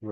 Ừ.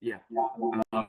Yeah. Um,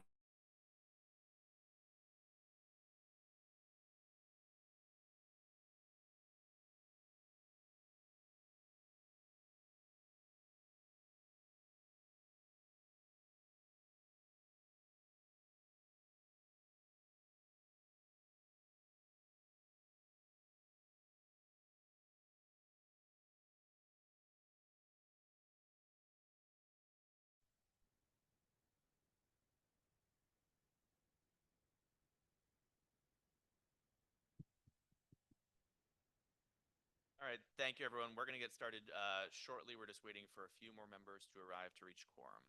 right, thank you, everyone. We're going to get started shortly. We're just waiting for a few more members to arrive to reach quorum.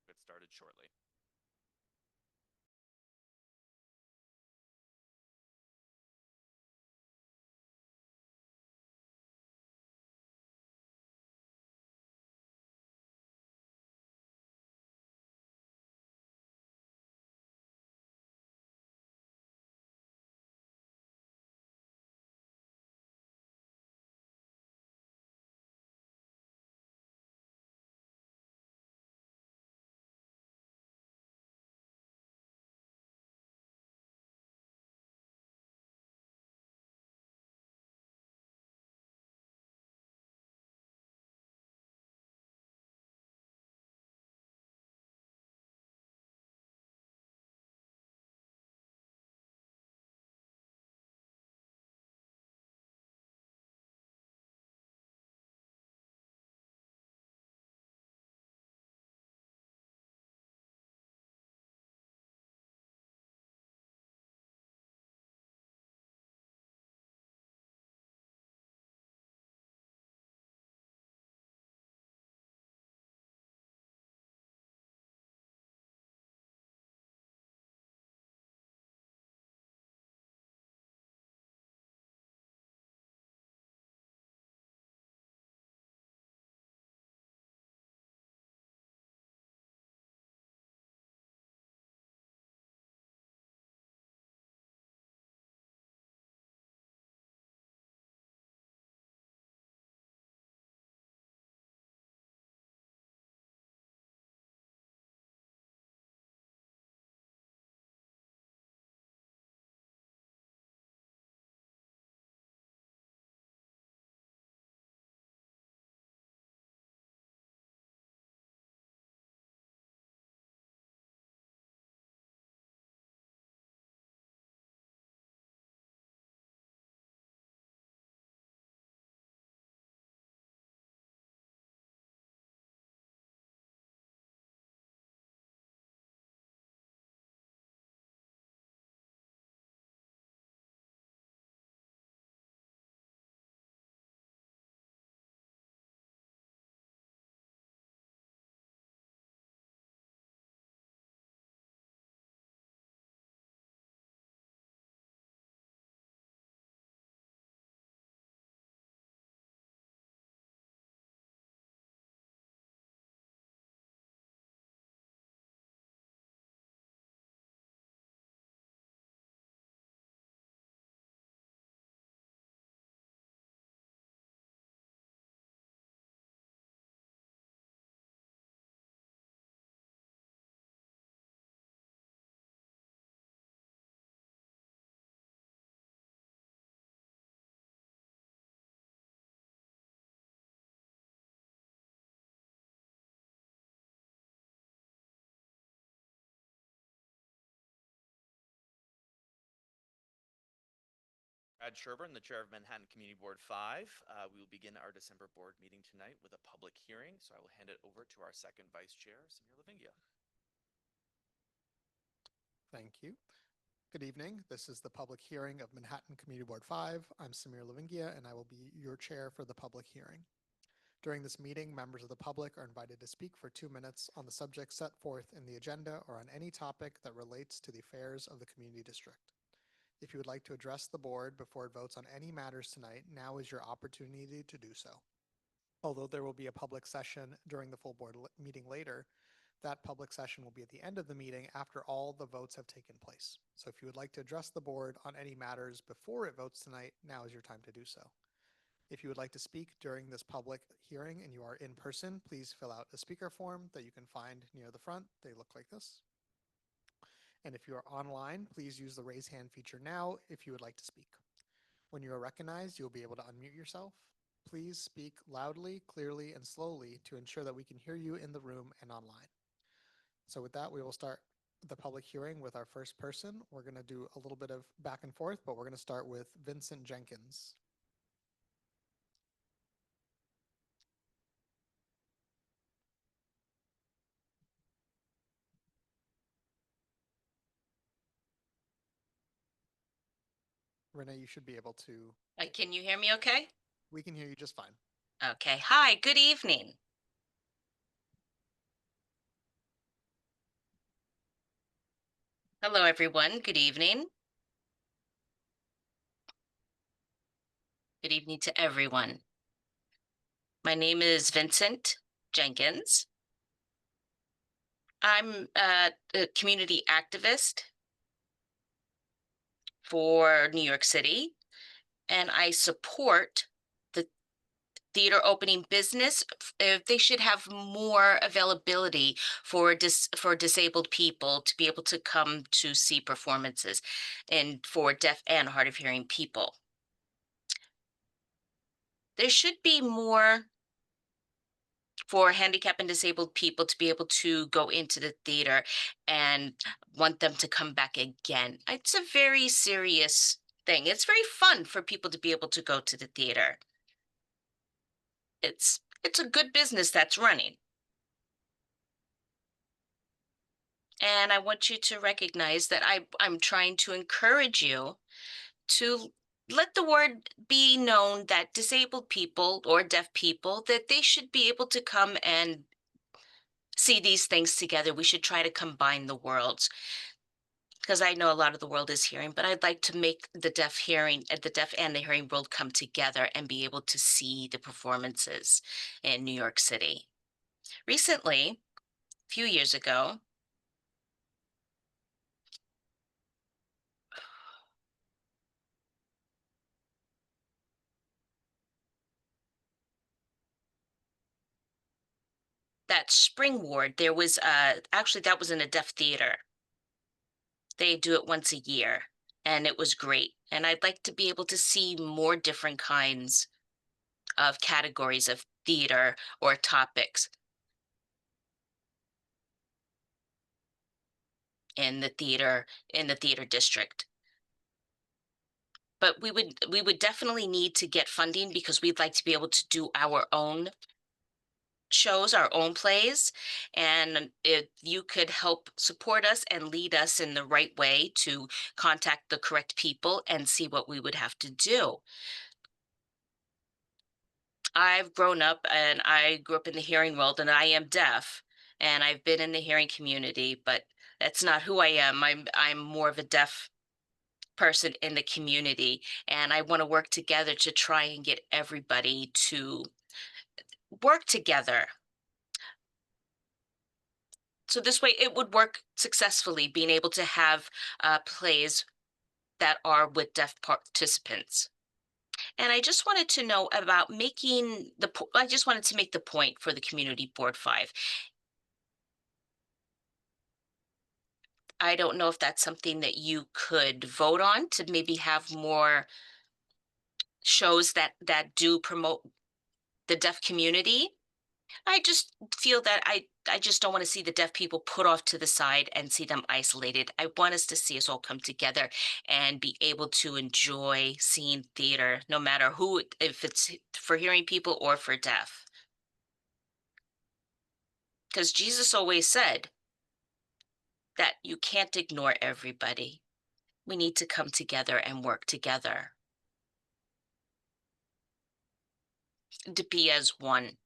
Get started shortly. Brad Sherburne, the chair of Manhattan Community Board 5. We will begin our December board meeting tonight with a public hearing. So I will hand it over to our second vice chair, Samir Lavingia. Thank you. Good evening. This is the public hearing of Manhattan Community Board 5. I'm Samir Lavingia, and I will be your chair for the public hearing. During this meeting, members of the public are invited to speak for 2 minutes on the subject set forth in the agenda or on any topic that relates to the affairs of the community district. If you would like to address the board before it votes on any matters tonight, now is your opportunity to do so. Although there will be a public session during the full board meeting later, that public session will be at the end of the meeting after all the votes have taken place. So if you would like to address the board on any matters before it votes tonight, now is your time to do so. If you would like to speak during this public hearing and you are in person, please fill out a speaker form that you can find near the front. They look like this. And if you are online, please use the raise hand feature now if you would like to speak. When you are recognized, you'll be able to unmute yourself. Please speak loudly, clearly, and slowly to ensure that we can hear you in the room and online. So with that, we will start the public hearing with our first person. We're going to do a little bit of back and forth, but we're going to start with Vincent Jenkins. Renee, you should be able to. Can you hear me okay? We can hear you just fine. Okay. Hi, good evening. Hello, everyone. Good evening. Good evening to everyone. My name is Vincent Jenkins. I'm a community activist for New York City, and I support the theater opening business. They should have more availability for disabled people to be able to come to see performances, and for deaf and hard of hearing people. There should be more for handicapped and disabled people to be able to go into the theater and want them to come back again. It's a very serious thing. It's very fun for people to be able to go to the theater. It's a good business that's running. And I want you to recognize that I'm trying to encourage you to let the word be known that disabled people or deaf people, that they should be able to come and see these things together. We should try to combine the worlds, because I know a lot of the world is hearing, but I'd like to make the deaf and the hearing world come together and be able to see the performances in New York City. Recently, a few years ago, that Spring Ward, there was actually that was in a deaf theater. They do it once a year, and it was great. And I'd like to be able to see more different kinds of categories of theater or topics in the theater district. But we would definitely need to get funding, because we'd like to be able to do our own shows, our own plays. And if you could help support us and lead us in the right way to contact the correct people and see what we would have to do. I've grown up, and I grew up in the hearing world, and I am deaf, and I've been in the hearing community, but that's not who I am. I'm more of a deaf person in the community, and I want to work together to try and get everybody to work together. So this way it would work successfully, being able to have plays that are with deaf participants. And I just wanted to know about I just wanted to make the point for the Community Board 5. I don't know if that's something that you could vote on, to maybe have more shows that do promote the deaf community. I just feel that I just don't want to see the deaf people put off to the side and see them isolated. I want us to see us all come together and be able to enjoy seeing theater, no matter who, if it's for hearing people or for deaf. Because Jesus always said that you can't ignore everybody. We need to come together and work together to be as one.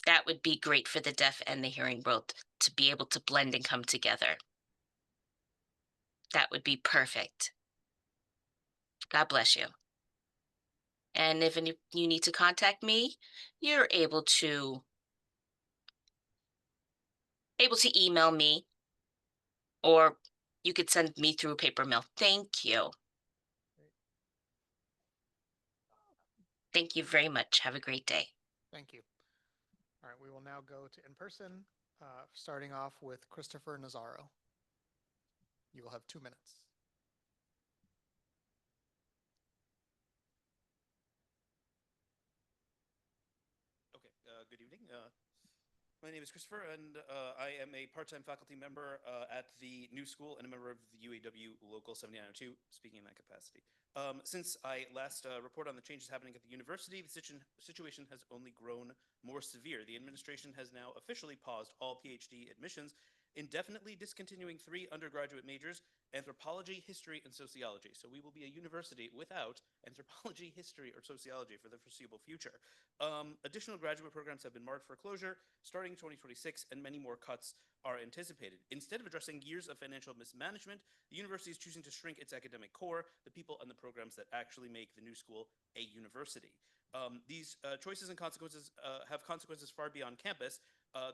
That would be great for the deaf and the hearing world, to be able to blend and come together. That would be perfect. God bless you. And if you need to contact me, you're able to email me, or you could send me through paper mail. Thank you. Thank you very much. Have a great day. Thank you. All right, we will now go to in-person, starting off with Christopher Nazaro. You will have 2 minutes. Okay, good evening. My name is Christopher, and I am a part-time faculty member at the New School and a member of the UAW Local 7902, speaking in that capacity. Since I last reported on the changes happening at the university, the situation has only grown more severe. The administration has now officially paused all PhD admissions indefinitely discontinuing 3 undergraduate majors, anthropology, history, and sociology. So we will be a university without anthropology, history, or sociology for the foreseeable future. Additional graduate programs have been marked for closure starting in 2026, and many more cuts are anticipated. Instead of addressing years of financial mismanagement, the university is choosing to shrink its academic core, the people and the programs that actually make the new school a university. These choices and consequences have consequences far beyond campus.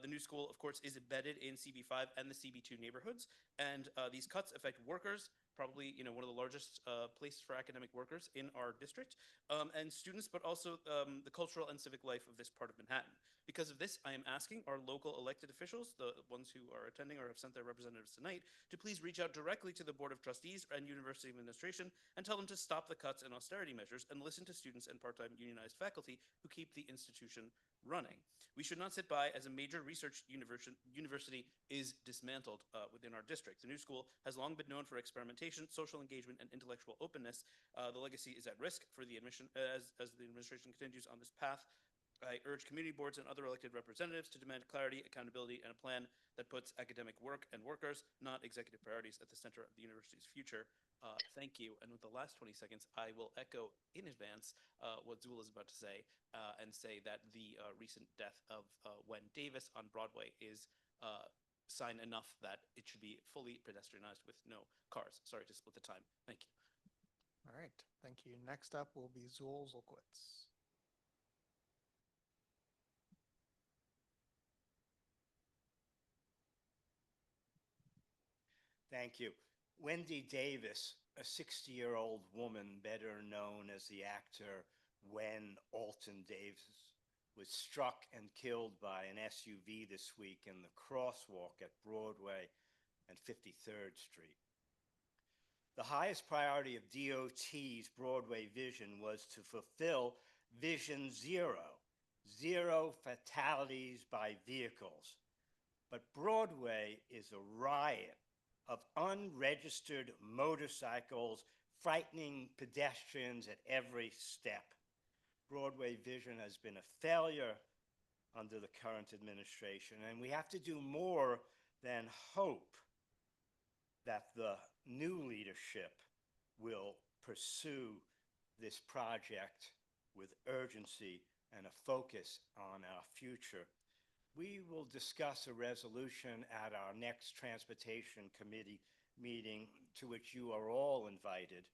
The new school, of course, is embedded in CB5 and the CB2 neighborhoods, and these cuts affect workers, probably one of the largest places for academic workers in our district, and students, but also the cultural and civic life of this part of Manhattan. Because of this, I am asking our local elected officials, the ones who are attending or have sent their representatives tonight, to please reach out directly to the Board of Trustees and University Administration and tell them to stop the cuts and austerity measures and listen to students and part-time unionized faculty who keep the institution running. We should not sit by as a major research university is dismantled within our district. The new school has long been known for experimentation, social engagement, and intellectual openness. The legacy is at risk for the admission as the administration continues on this path. I urge community boards and other elected representatives to demand clarity, accountability, and a plan that puts academic work and workers, not executive priorities, at the center of the university's future. Thank you. And with the last 20 seconds, I will echo in advance what Zool is about to say and say that the recent death of Wen Davis on Broadway is sign enough that it should be fully pedestrianized with no cars. Sorry to split the time. Thank you. All right, thank you. Next up will be Zool Zolkowitz. Thank you. Wendy Davis, a 60-year-old woman better known as the actor Wen Alton Davis, was struck and killed by an SUV this week in the crosswalk at Broadway and 53rd Street. The highest priority of DOT's Broadway vision was to fulfill Vision Zero, zero fatalities by vehicles. But Broadway is a riot of unregistered motorcycles frightening pedestrians at every step. Broadway vision has been a failure under the current administration, and we have to do more than hope that the new leadership will pursue this project with urgency and a focus on our future. We will discuss a resolution at our next Transportation Committee meeting, to which you are all invited.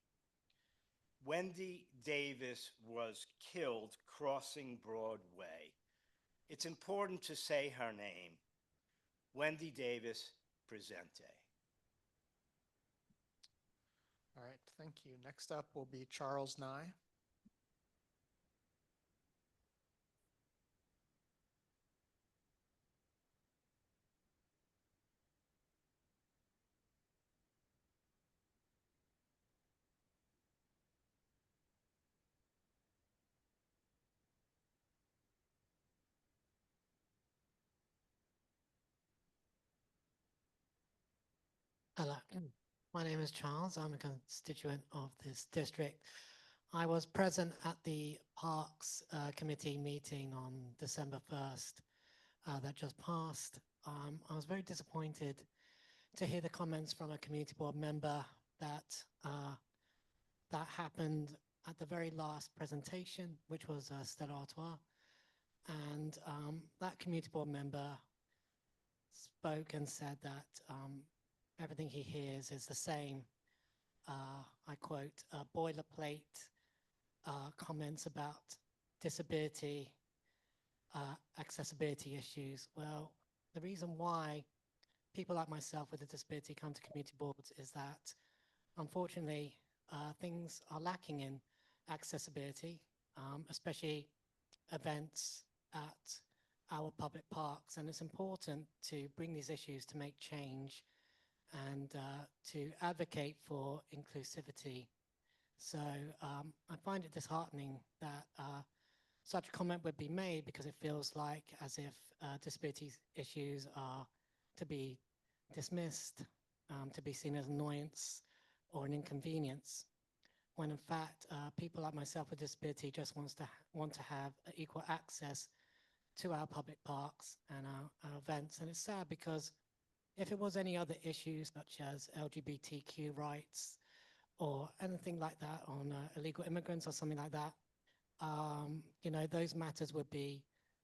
Wendy Davis was killed crossing Broadway. It's important to say her name. Wendy Davis Presente. All right, thank you. Next up will be Charles Nye. Hello, my name is Charles. I'm a constituent of this district. I was present at the Parks Committee meeting on December 1st that just passed. I was very disappointed to hear the comments from a community board member that that happened at the very last presentation, which was Stella Artois. And that community board member spoke and said that everything he hears is the same, I quote, boilerplate comments about disability, accessibility issues. Well, the reason why people like myself with a disability come to community boards is that, unfortunately, things are lacking in accessibility, especially events at our public parks. And it's important to bring these issues to make change and to advocate for inclusivity. So I find it disheartening that such a comment would be made, because it feels like as if disability issues are to be dismissed, to be seen as annoyance or an inconvenience, when in fact people like myself with disability just want to have equal access to our public parks and our events. And it's sad because If it was any other issues such as LGBTQ rights or anything like that on illegal immigrants or something like that, you know, those matters would be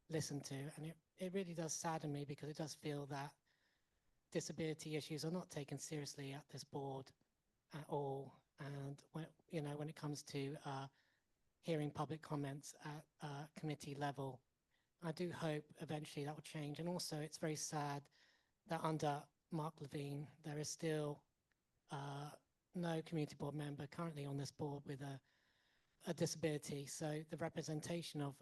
listened to. And it really does sadden me because it does feel that disability issues are not taken seriously at this board at all. And when, you know, when it comes to hearing public comments at committee level, I do hope eventually that will change. And also it's very sad that under Mark Levine, there is still no community board member currently on this board with a disability. So the representation of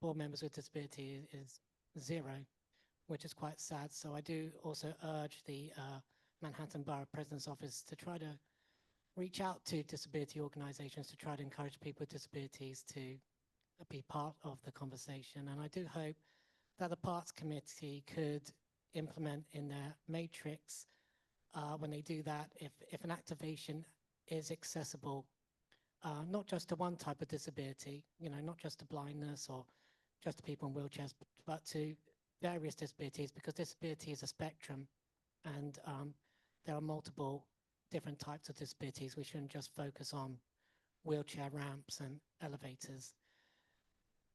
board members with disability is zero, which is quite sad. So I do also urge the Manhattan Borough President's Office to try to reach out to disability organizations to try to encourage people with disabilities to be part of the conversation. And I do hope that the Parks Committee could implement in their matrix when they do that, if an activation is accessible, not just to one type of disability, you know, not just to blindness or just to people in wheelchairs, but to various disabilities, because disability is a spectrum and there are multiple different types of disabilities. We shouldn't just focus on wheelchair ramps and elevators.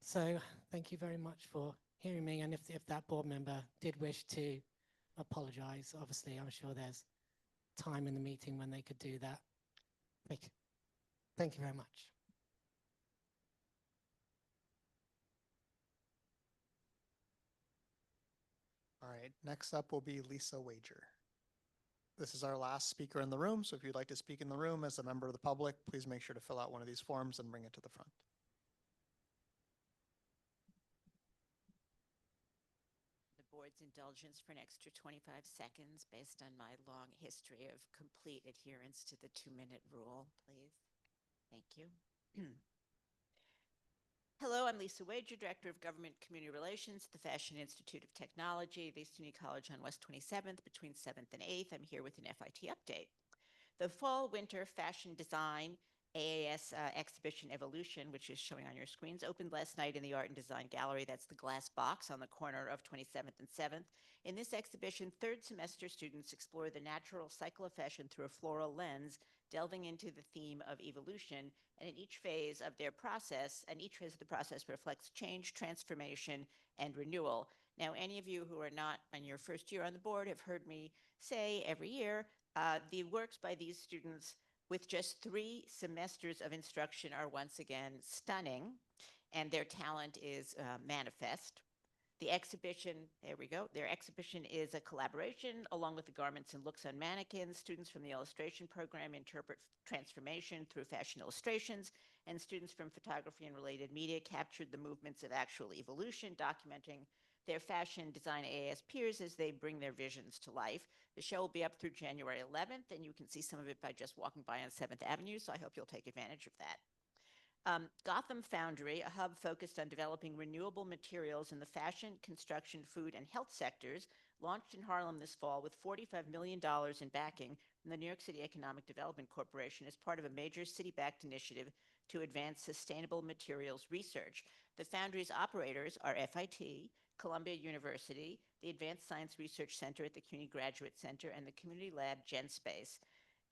So thank you very much for hearing me. And if that board member did wish to apologize, obviously I'm sure there's time in the meeting when they could do that. Thank you very much. All right, next up will be Lisa Wager. This is our last speaker in the room, so if you'd like to speak in the room as a member of the public, please make sure to fill out one of these forms and bring it to the front. The board's indulgence for an extra 25 seconds based on my long history of complete adherence to the 2-minute rule, please. Thank you. Hello, I'm Lisa Wager, Director of Government Community Relations at the Fashion Institute of Technology at East Union College on West 27th between 7th and 8th. I'm here with an FIT update. The Fall-Winter Fashion Design AAS exhibition Evolution, which is showing on your screens, opened last night in the Art and Design Gallery. That's the glass box on the corner of 27th and 7th. In this exhibition, third semester students explore the natural cycle of fashion through a floral lens, delving into the theme of evolution. And in each phase of their process, and each phase of the process reflects change, transformation, and renewal. Now, any of you who are not on your first year on the board have heard me say every year, the works by these students with just 3 semesters of instruction are once again stunning, and their talent is manifest. The exhibition, there we go, their exhibition is a collaboration along with the garments and looks on mannequins. Students from the illustration program interpret transformation through fashion illustrations, and students from photography and related media captured the movements of actual evolution, documenting their fashion design AAS peers as they bring their visions to life. The show will be up through January 11th, and you can see some of it by just walking by on 7th Avenue, so I hope you'll take advantage of that. Gotham Foundry, a hub focused on developing renewable materials in the fashion, construction, food, and health sectors, launched in Harlem this fall with $45 million in backing from the New York City Economic Development Corporation as part of a major city-backed initiative to advance sustainable materials research. The Foundry's operators are FIT, Columbia University, the Advanced Science Research Center at the CUNY Graduate Center, and the community lab GenSpace.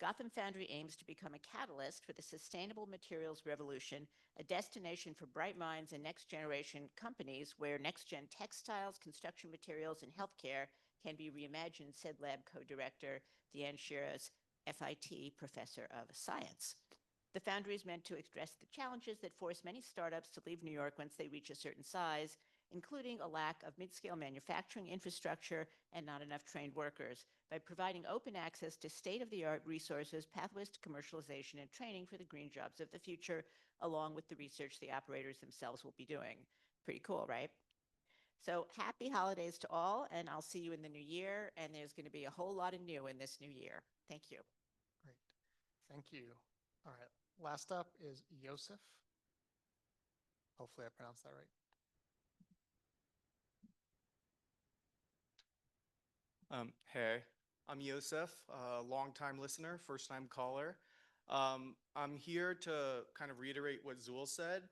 Gotham Foundry aims to become a catalyst for the sustainable materials revolution, a destination for bright minds and next-generation companies where next-gen textiles, construction materials, and healthcare can be reimagined, said lab co-director Deanne Shiras, FIT professor of science. The Foundry is meant to address the challenges that force many startups to leave New York once they reach a certain size, including a lack of mid-scale manufacturing infrastructure and not enough trained workers, by providing open access to state-of-the-art resources, pathways to commercialization, and training for the green jobs of the future, along with the research the operators themselves will be doing. Pretty cool, right? So happy holidays to all, and I'll see you in the new year, and there's going to be a whole lot of new in this new year. Thank you. Great, thank you. All right, last up is Yosef. Hopefully I pronounced that right. Hey, I'm Yosef, a longtime listener, first-time caller. I'm here to kind of reiterate what Zul said,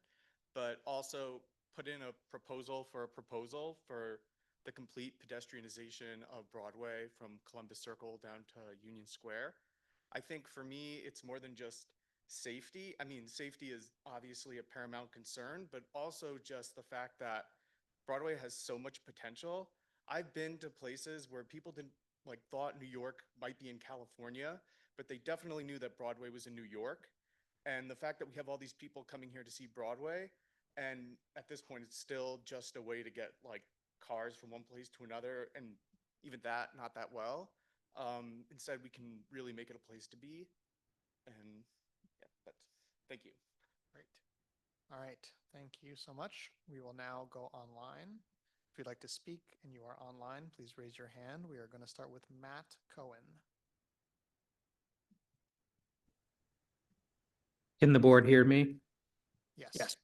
but also put in a proposal for the complete pedestrianization of Broadway from Columbus Circle down to Union Square. I think for me, it's more than just safety. I mean, safety is obviously a paramount concern, but also just the fact that Broadway has so much potential. I've been to places where people didn't thought New York might be in California, but they definitely knew that Broadway was in New York. And the fact that we have all these people coming here to see Broadway, and at this point, it's still just a way to get cars from one place to another, and even that, not that well. Instead, we can really make it a place to be. And yeah, thank you. Great. All right, thank you so much. We will now go online. If you'd like to speak and you are online, please raise your hand. We are going to start with Matt Cohen. Can the board hear me? Yes.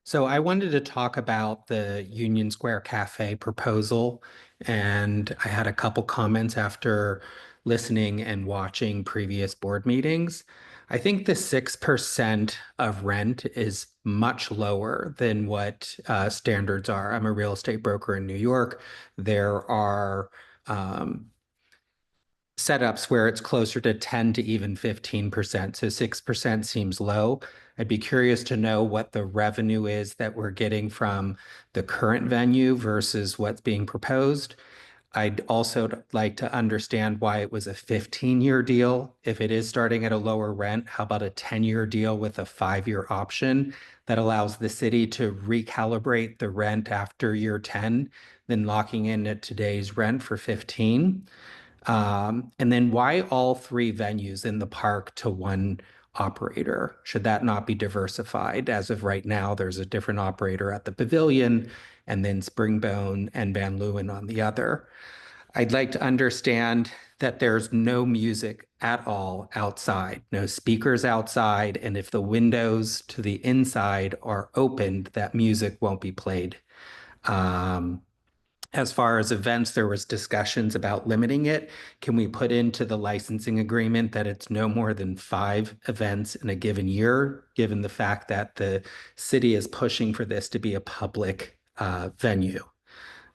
So I wanted to talk about the Union Square Cafe proposal, and I had a couple comments after listening and watching previous board meetings. I think the 6% of rent is much lower than what standards are. I'm a real estate broker in New York. There are setups where it's closer to 10 to even 15%. So 6% seems low. I'd be curious to know what the revenue is that we're getting from the current venue versus what's being proposed. I'd also like to understand why it was a 15-year deal. If it is starting at a lower rent, how about a 10-year deal with a 5-year option that allows the city to recalibrate the rent after year 10, then locking in at today's rent for 15? And then why all 3 venues in the park to one operator? Should that not be diversified? As of right now, there's a different operator at the Pavilion and then Springbone and Van Leeuwen on the other. I'd like to understand that there's no music at all outside, no speakers outside, and if the windows to the inside are opened, that music won't be played. As far as events, there was discussions about limiting it. Can we put into the licensing agreement that it's no more than 5 events in a given year, given the fact that the city is pushing for this to be a public venue?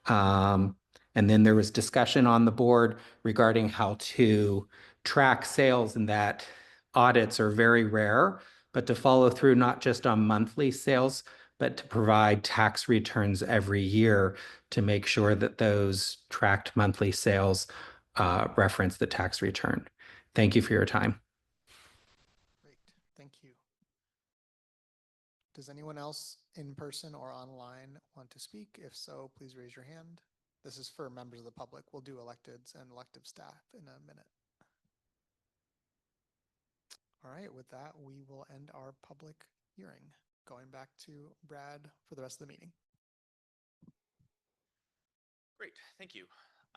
And then there was discussion on the board regarding how to track sales, and that audits are very rare, but to follow through not just on monthly sales, but to provide tax returns every year to make sure that those tracked monthly sales reference the tax return. Thank you for your time. Great, thank you. Does anyone else in person or online want to speak? If so, please raise your hand. This is for members of the public. We'll do electeds and elective staff in a minute. All right, with that, we will end our public hearing. Going back to Brad for the rest of the meeting. Great, thank you.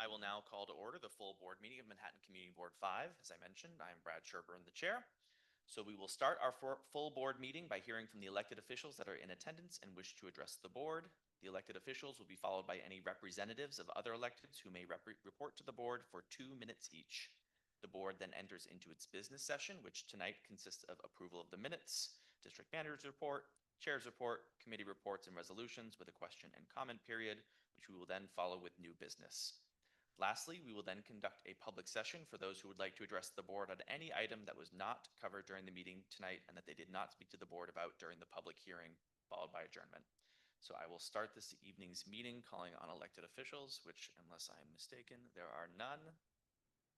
I will now call to order the full board meeting of Manhattan Community Board 5. As I mentioned, I am Brad Sherburne, the chair. So we will start our full board meeting by hearing from the elected officials that are in attendance and wish to address the board. The elected officials will be followed by any representatives of other electeds who may report to the board for 2 minutes each. The board then enters into its business session, which tonight consists of approval of the minutes, district manager's report, chair's report, committee reports and resolutions with a question and comment period, which we will then follow with new business. Lastly, we will then conduct a public session for those who would like to address the board on any item that was not covered during the meeting tonight and that they did not speak to the board about during the public hearing, followed by adjournment. So I will start this evening's meeting calling on elected officials, which, unless I'm mistaken, there are none.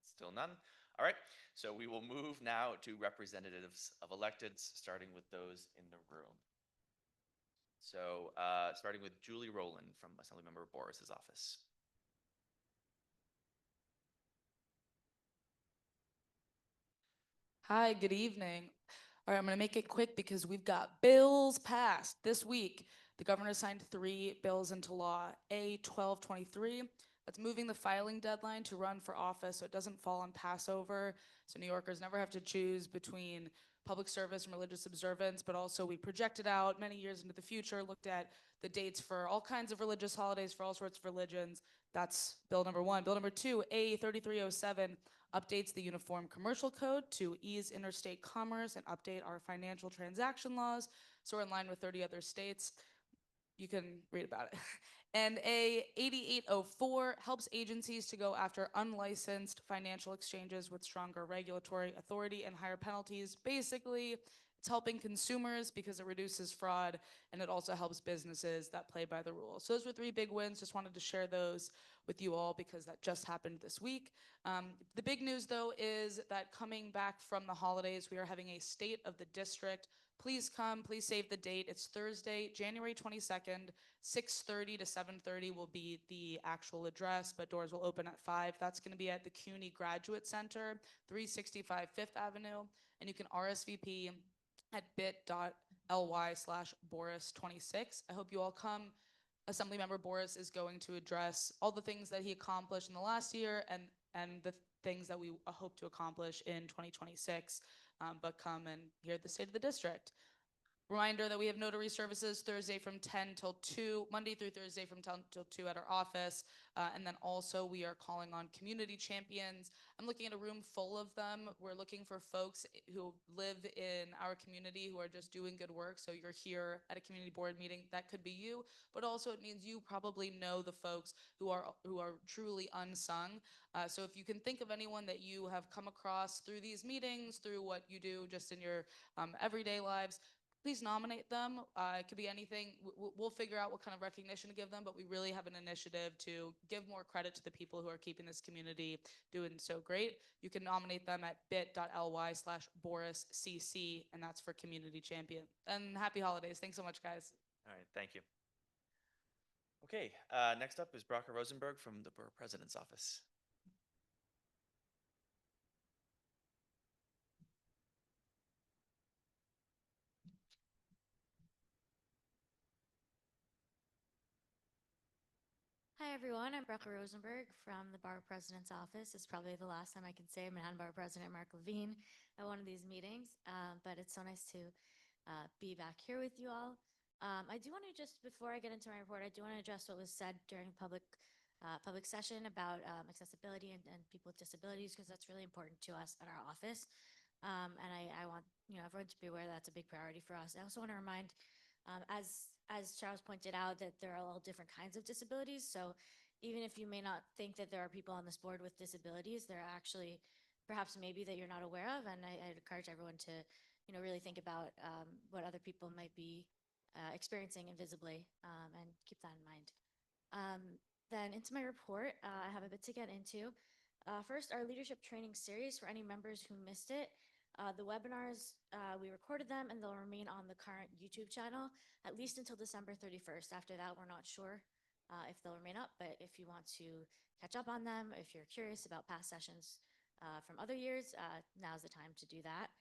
Still none. All right, so we will move now to representatives of electeds, starting with those in the room. So starting with Julie Rowland from Assemblymember Boris's office. Hi, good evening. All right, I'm going to make it quick because we've got bills passed this week. The governor signed 3 bills into law. A 1223, that's moving the filing deadline to run for office so it doesn't fall on Passover. So New Yorkers never have to choose between public service and religious observance, but also we projected out many years into the future, looked at the dates for all kinds of religious holidays for all sorts of religions. That's bill number 1. Bill number 2, A 3307, updates the Uniform Commercial Code to ease interstate commerce and update our financial transaction laws so we're in line with 30 other states. You can read about it. And A 8804 helps agencies to go after unlicensed financial exchanges with stronger regulatory authority and higher penalties. Basically, it's helping consumers because it reduces fraud, and it also helps businesses that play by the rules. So those were 3 big wins. Just wanted to share those with you all because that just happened this week. The big news, though, is that coming back from the holidays, we are having a State of the District. Please come, please save the date. It's Thursday, January 22nd, 6:30 to 7:30 will be the actual address, but doors will open at 5. That's going to be at the CUNY Graduate Center, 365 Fifth Avenue, and you can RSVP at bit.ly/Boris26. I hope you all come. Assemblymember Boris is going to address all the things that he accomplished in the last year and the things that we hope to accomplish in 2026. But come and hear the State of the District. Reminder that we have notary services Thursday from 10 till 2, Monday through Thursday from 10 till 2 at our office. And then also we are calling on community champions. I'm looking at a room full of them. We're looking for folks who live in our community who are just doing good work. So you're here at a community board meeting, that could be you, but also it means you probably know the folks who are truly unsung. So if you can think of anyone that you have come across through these meetings, through what you do just in your everyday lives, please nominate them. It could be anything. We'll figure out what kind of recognition to give them, but we really have an initiative to give more credit to the people who are keeping this community doing so great. You can nominate them at bit.ly/BorisCC, and that's for community champion. And happy holidays. Thanks so much, guys. All right, thank you. Okay, next up is Brocker Rosenberg from the Borough President's Office. Hi, everyone. I'm Brocker Rosenberg from the Borough President's Office. It's probably the last time I can say Manhattan Borough President Mark Levine at one of these meetings, but it's so nice to be back here with you all. I do want to just, before I get into my report, I do want to address what was said during public session about accessibility and people with disabilities, because that's really important to us at our office. And I want everyone to be aware that that's a big priority for us. I also want to remind, as Charles pointed out, that there are all different kinds of disabilities. So even if you may not think that there are people on this board with disabilities, there are actually perhaps maybe that you're not aware of. And I'd encourage everyone to, really think about what other people might be experiencing invisibly and keep that in mind. Then into my report, I have a bit to get into. First, our leadership training series for any members who missed it. The webinars, we recorded them and they'll remain on the current YouTube channel, at least until December 31st. After that, we're not sure if they'll remain up, but if you want to catch up on them, if you're curious about past sessions from other years, now's the time to do that.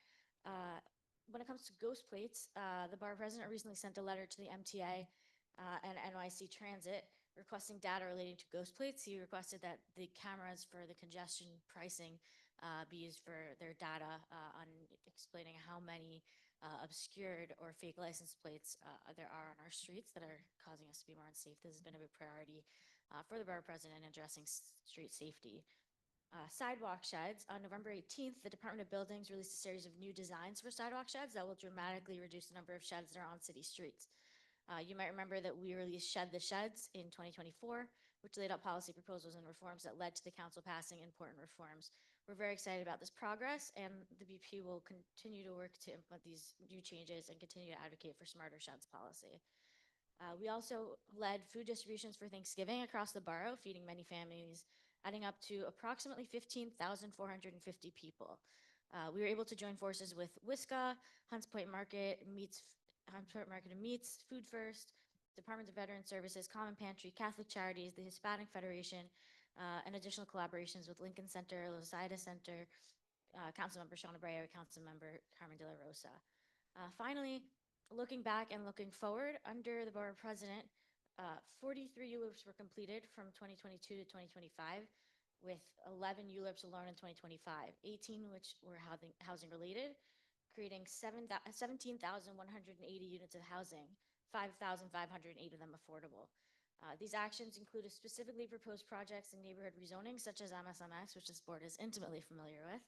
When it comes to ghost plates, the Borough President recently sent a letter to the MTA and NYC Transit requesting data relating to ghost plates. He requested that the cameras for the congestion pricing be used for their data on explaining how many obscured or fake license plates there are on our streets that are causing us to be more unsafe. This has been a big priority for the Borough President in addressing street safety. Sidewalk sheds. On November 18th, the Department of Buildings released a series of new designs for sidewalk sheds that will dramatically reduce the number of sheds that are on city streets. You might remember that we released Shed the Sheds in 2024, which laid out policy proposals and reforms that led to the council passing important reforms. We're very excited about this progress, and the BP will continue to work to implement these new changes and continue to advocate for smarter sheds policy. We also led food distributions for Thanksgiving across the borough, feeding many families, adding up to approximately 15,450 people. We were able to join forces with WISCA, Hunts Point Market and Meats, Food First, Department of Veteran Services, Common Pantry, Catholic Charities, the Hispanic Federation, and additional collaborations with Lincoln Center, Losada Center, Councilmember Shawn Abreu, Councilmember Carmen De La Rosa. Finally, looking back and looking forward, under the Borough President, 43 ULIPs were completed from 2022 to 2025, with 11 ULIPs alone in 2025, 18 which were housing related, creating 17,180 units of housing, 5,508 of them affordable. These actions included specifically proposed projects in neighborhood rezoning, such as MSMX, which this board is intimately familiar with.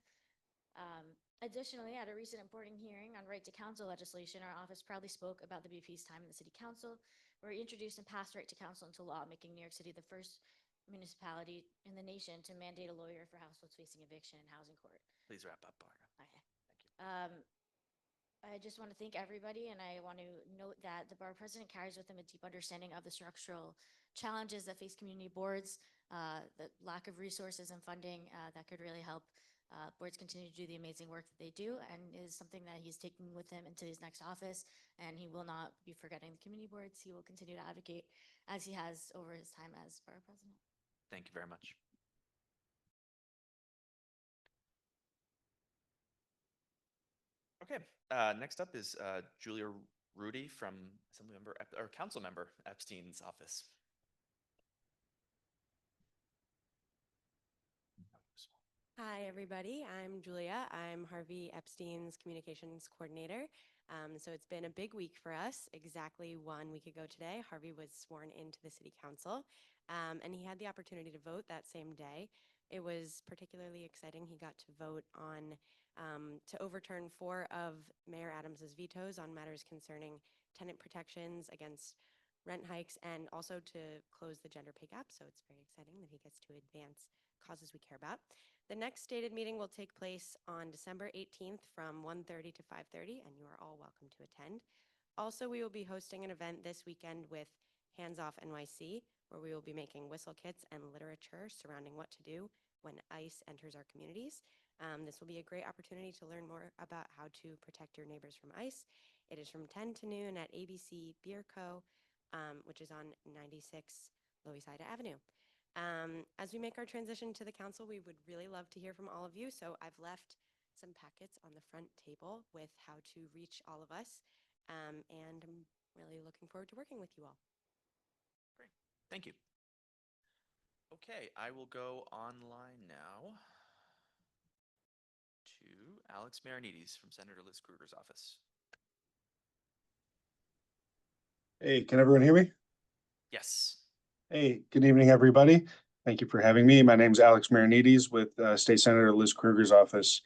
Additionally, at a recent important hearing on right to counsel legislation, our office proudly spoke about the BP's time in the City Council. were introduced and passed right to council into law, making New York City the first municipality in the nation to mandate a lawyer for households facing eviction in housing court. Please wrap up, Barbara. Okay. I just want to thank everybody, and I want to note that the borough president carries with him a deep understanding of the structural challenges that face community boards, the lack of resources and funding that could really help boards continue to do the amazing work that they do, and is something that he's taking with him into his next office. And he will not be forgetting the community boards. He will continue to advocate as he has over his time as borough president. Thank you very much. Okay, next up is Julia Rudy from Assemblymember or Councilmember Epstein's office. Hi, everybody. I'm Julia. I'm Harvey Epstein's communications coordinator. So it's been a big week for us. Exactly 1 week ago today, Harvey was sworn into the city council, and he had the opportunity to vote that same day. It was particularly exciting. He got to vote on to overturn 4 of Mayor Adams's vetoes on matters concerning tenant protections against rent hikes, and also to close the gender pay gap. So it's very exciting that he gets to advance causes we care about. The next stated meeting will take place on December 18th from 1:30 to 5:30, and you are all welcome to attend. Also, we will be hosting an event this weekend with Hands Off NYC, where we will be making whistle kits and literature surrounding what to do when ICE enters our communities. This will be a great opportunity to learn more about how to protect your neighbors from ICE. It is from 10 to noon at ABC Beer Co., which is on 96 Loisaida Avenue. As we make our transition to the council, we would really love to hear from all of you. So I've left some packets on the front table with how to reach all of us. And I'm really looking forward to working with you all. Great, thank you. Okay, I will go online now to Alex Marinides from Senator Liz Krueger's office. Hey, can everyone hear me? Yes. Hey, good evening, everybody. Thank you for having me. My name is Alex Marinides with State Senator Liz Krueger's office.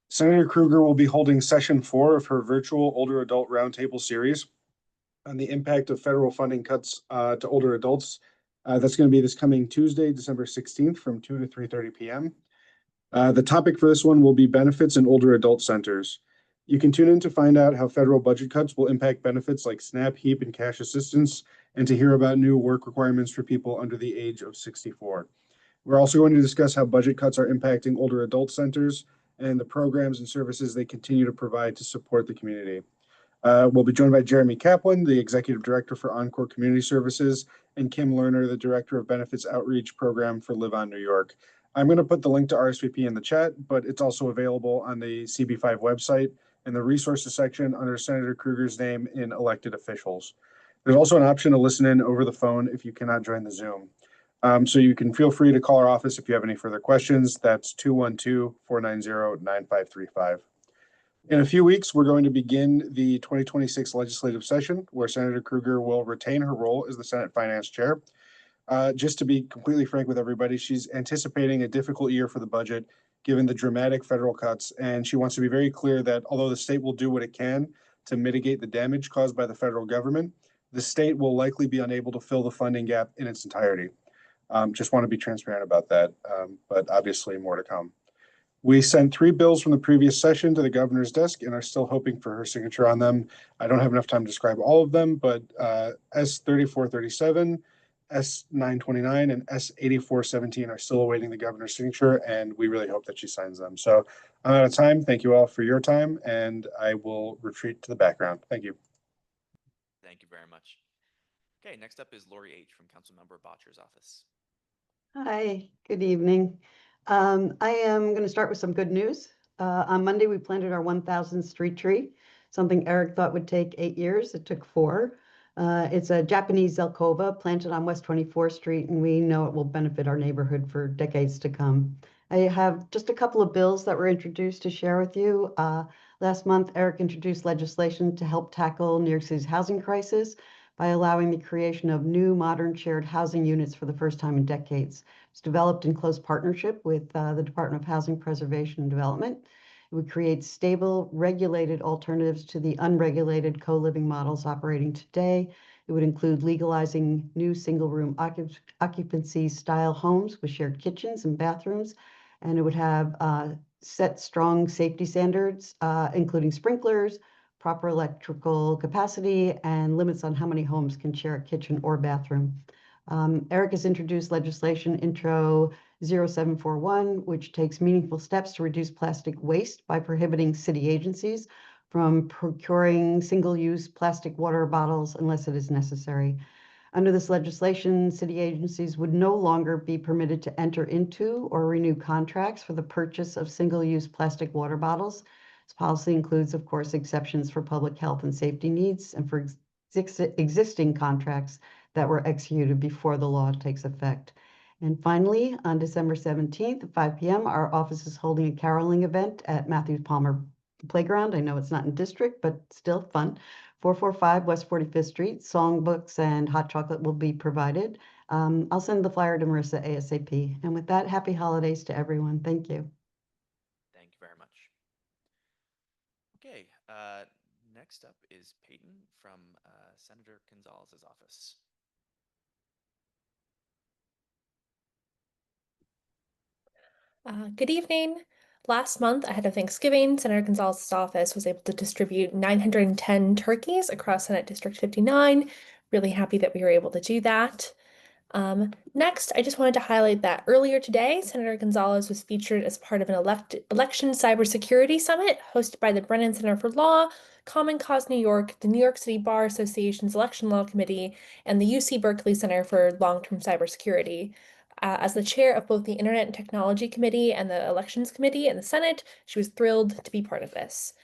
Senator Krueger will be holding session 4 of her virtual older adult roundtable series on the impact of federal funding cuts to older adults. That's going to be this coming Tuesday, December 16th from 2 to 3:30 p.m. The topic for this one will be benefits in older adult centers. You can tune in to find out how federal budget cuts will impact benefits like SNAP, HEAP, and cash assistance, and to hear about new work requirements for people under the age of 64. We're also going to discuss how budget cuts are impacting older adult centers and the programs and services they continue to provide to support the community. We'll be joined by Jeremy Kaplan, the Executive Director for Encore Community Services, and Kim Lerner, the Director of Benefits Outreach Program for Live On New York. I'm going to put the link to RSVP in the chat, but it's also available on the CB5 website in the resources section under Senator Krueger's name in elected officials. There's also an option to listen in over the phone if you cannot join the Zoom. So you can feel free to call our office if you have any further questions. That's 212-490-9535. In a few weeks, we're going to begin the 2026 legislative session, where Senator Krueger will retain her role as the Senate Finance Chair. Just to be completely frank with everybody, she's anticipating a difficult year for the budget, given the dramatic federal cuts, and she wants to be very clear that although the state will do what it can to mitigate the damage caused by the federal government, the state will likely be unable to fill the funding gap in its entirety. Just want to be transparent about that, but obviously more to come. We sent 3 bills from the previous session to the governor's desk and are still hoping for her signature on them. I don't have enough time to describe all of them, but S3437, S929, and S8417 are still awaiting the governor's signature, and we really hope that she signs them. So I'm out of time. Thank you all for your time, and I will retreat to the background. Thank you. Thank you very much. Okay, next up is Lori H. from Councilmember Botcher's office. Hi, good evening. I am going to start with some good news. On Monday, we planted our 1,000th street tree, something Eric thought would take 8 years. It took 4. It's a Japanese Zelkova planted on West 24th Street, and we know it will benefit our neighborhood for decades to come. I have just a couple of bills that were introduced to share with you. Last month, Eric introduced legislation to help tackle New York City's housing crisis by allowing the creation of new modern shared housing units for the first time in decades. It's developed in close partnership with the Department of Housing Preservation and Development. It would create stable, regulated alternatives to the unregulated co-living models operating today It would include legalizing new single-room occupancy style homes with shared kitchens and bathrooms. And it would have set strong safety standards, including sprinklers, proper electrical capacity, and limits on how many homes can share a kitchen or bathroom. Eric has introduced legislation Intro 0741, which takes meaningful steps to reduce plastic waste by prohibiting city agencies from procuring single-use plastic water bottles unless it is necessary. Under this legislation, city agencies would no longer be permitted to enter into or renew contracts for the purchase of single-use plastic water bottles. This policy includes, of course, exceptions for public health and safety needs and for existing contracts that were executed before the law takes effect. And finally, on December 17th at 5 p.m., our office is holding a caroling event at Matthews Palmer Playground. I know it's not in district, but still fun. 445 West 45th Street. Songbooks and hot chocolate will be provided. I'll send the flyer to Marissa ASAP. And with that, happy holidays to everyone. Thank you. Thank you very much. Okay, next up is Peyton from Senator Gonzalez's office. Good evening. Last month, ahead of Thanksgiving, Senator Gonzalez's office was able to distribute 910 turkeys across Senate District 59. Really happy that we were able to do that. Next, I just wanted to highlight that earlier today, Senator Gonzalez was featured as part of an election cybersecurity summit hosted by the Brennan Center for Law, Common Cause New York, the New York City Bar Association's Election Law Committee, and the UC Berkeley Center for Long-Term Cybersecurity. As the chair of both the Internet and Technology Committee and the Elections Committee in the Senate, she was thrilled to be part of this.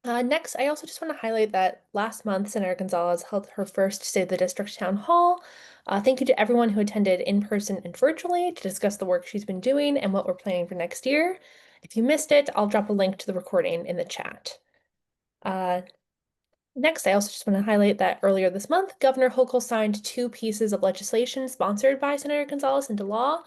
Next, I also just want to highlight that last month, Senator Gonzalez held her first State of the District Town Hall. Thank you to everyone who attended in person and virtually to discuss the work she's been doing and what we're planning for next year. If you missed it, I'll drop a link to the recording in the chat. Next, I also just want to highlight that earlier this month, Governor Hochul signed 2 pieces of legislation sponsored by Senator Gonzalez into law,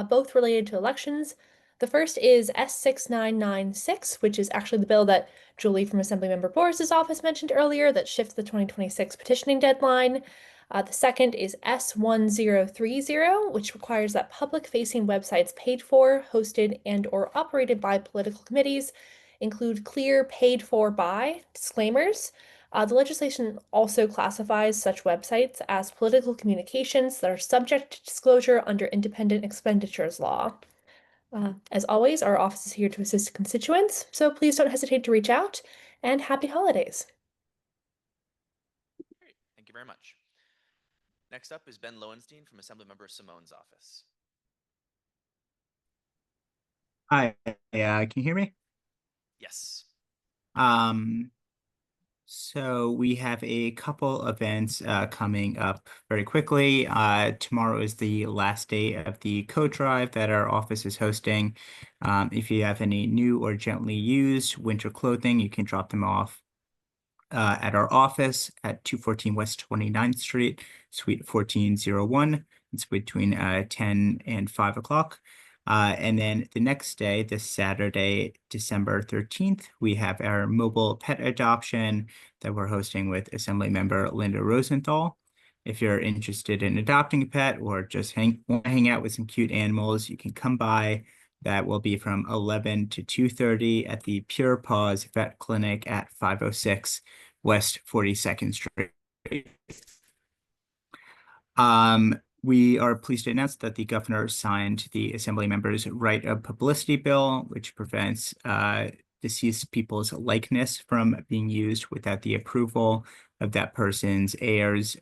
both related to elections. The first is S6996, which is actually the bill that Julie from Assemblymember Boris's office mentioned earlier that shifts the 2026 petitioning deadline. The second is S1030, which requires that public-facing websites paid for, hosted, and/or operated by political committees include clear paid for by disclaimers. The legislation also classifies such websites as political communications that are subject to disclosure under independent expenditures law. As always, our office is here to assist constituents, so please don't hesitate to reach out, and happy holidays. Great, thank you very much. Next up is Ben Lowenstein from Assemblymember Simone's office. Hi, can you hear me? Yes. So we have a couple events coming up very quickly. Tomorrow is the last day of the coat drive that our office is hosting. If you have any new or gently used winter clothing, you can drop them off at our office at 214 West 29th Street, Suite 1401. It's between 10 and 5 o'clock. And then the next day, this Saturday, December 13th, we have our mobile pet adoption that we're hosting with Assemblymember Linda Rosenthal. If you're interested in adopting a pet or just want to hang out with some cute animals, you can come by. That will be from 11 to 2:30 at the Pure Paws Vet Clinic at 506 West 42nd Street. We are pleased to announce that the governor signed the Assembly members' right of publicity bill, which prevents deceased people's likeness from being used without the approval of that person's heirs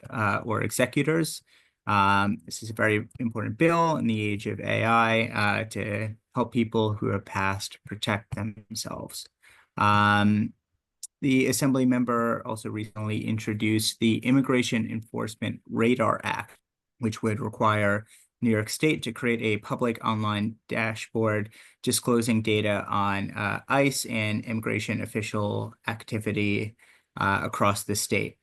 or executors. This is a very important bill in the age of AI to help people who have passed protect themselves. The Assembly member also recently introduced the Immigration Enforcement Radar Act, which would require New York State to create a public online dashboard disclosing data on ICE and immigration official activity across the state.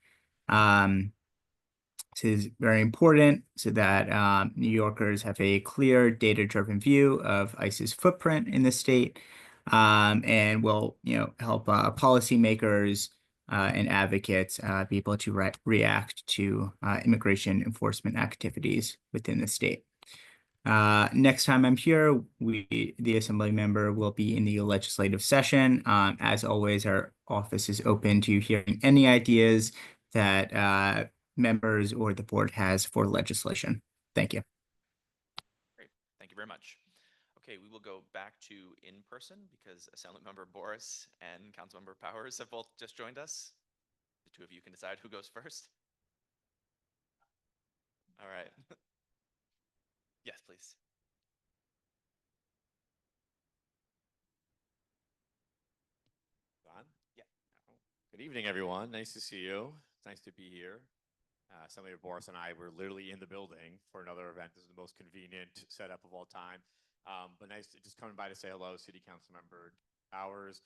This is very important so that New Yorkers have a clear data-driven view of ICE's footprint in the state and will, help policymakers and advocates be able to react to immigration enforcement activities within the state. Next time I'm here, the Assembly member will be in the legislative session. As always, our office is open to hearing any ideas that members or the board has for legislation. Thank you. Great, thank you very much. Okay, we will go back to in person because Assemblymember Boris and Councilmember Powers have both just joined us. The two of you can decide who goes first. All right. Yes, please. On? Yeah. Good evening, everyone. Nice to see you. It's nice to be here. Assemblyman Boris and I were literally in the building for another event. This is the most convenient setup of all time. But nice to just coming by to say hello, City Council Member Powers.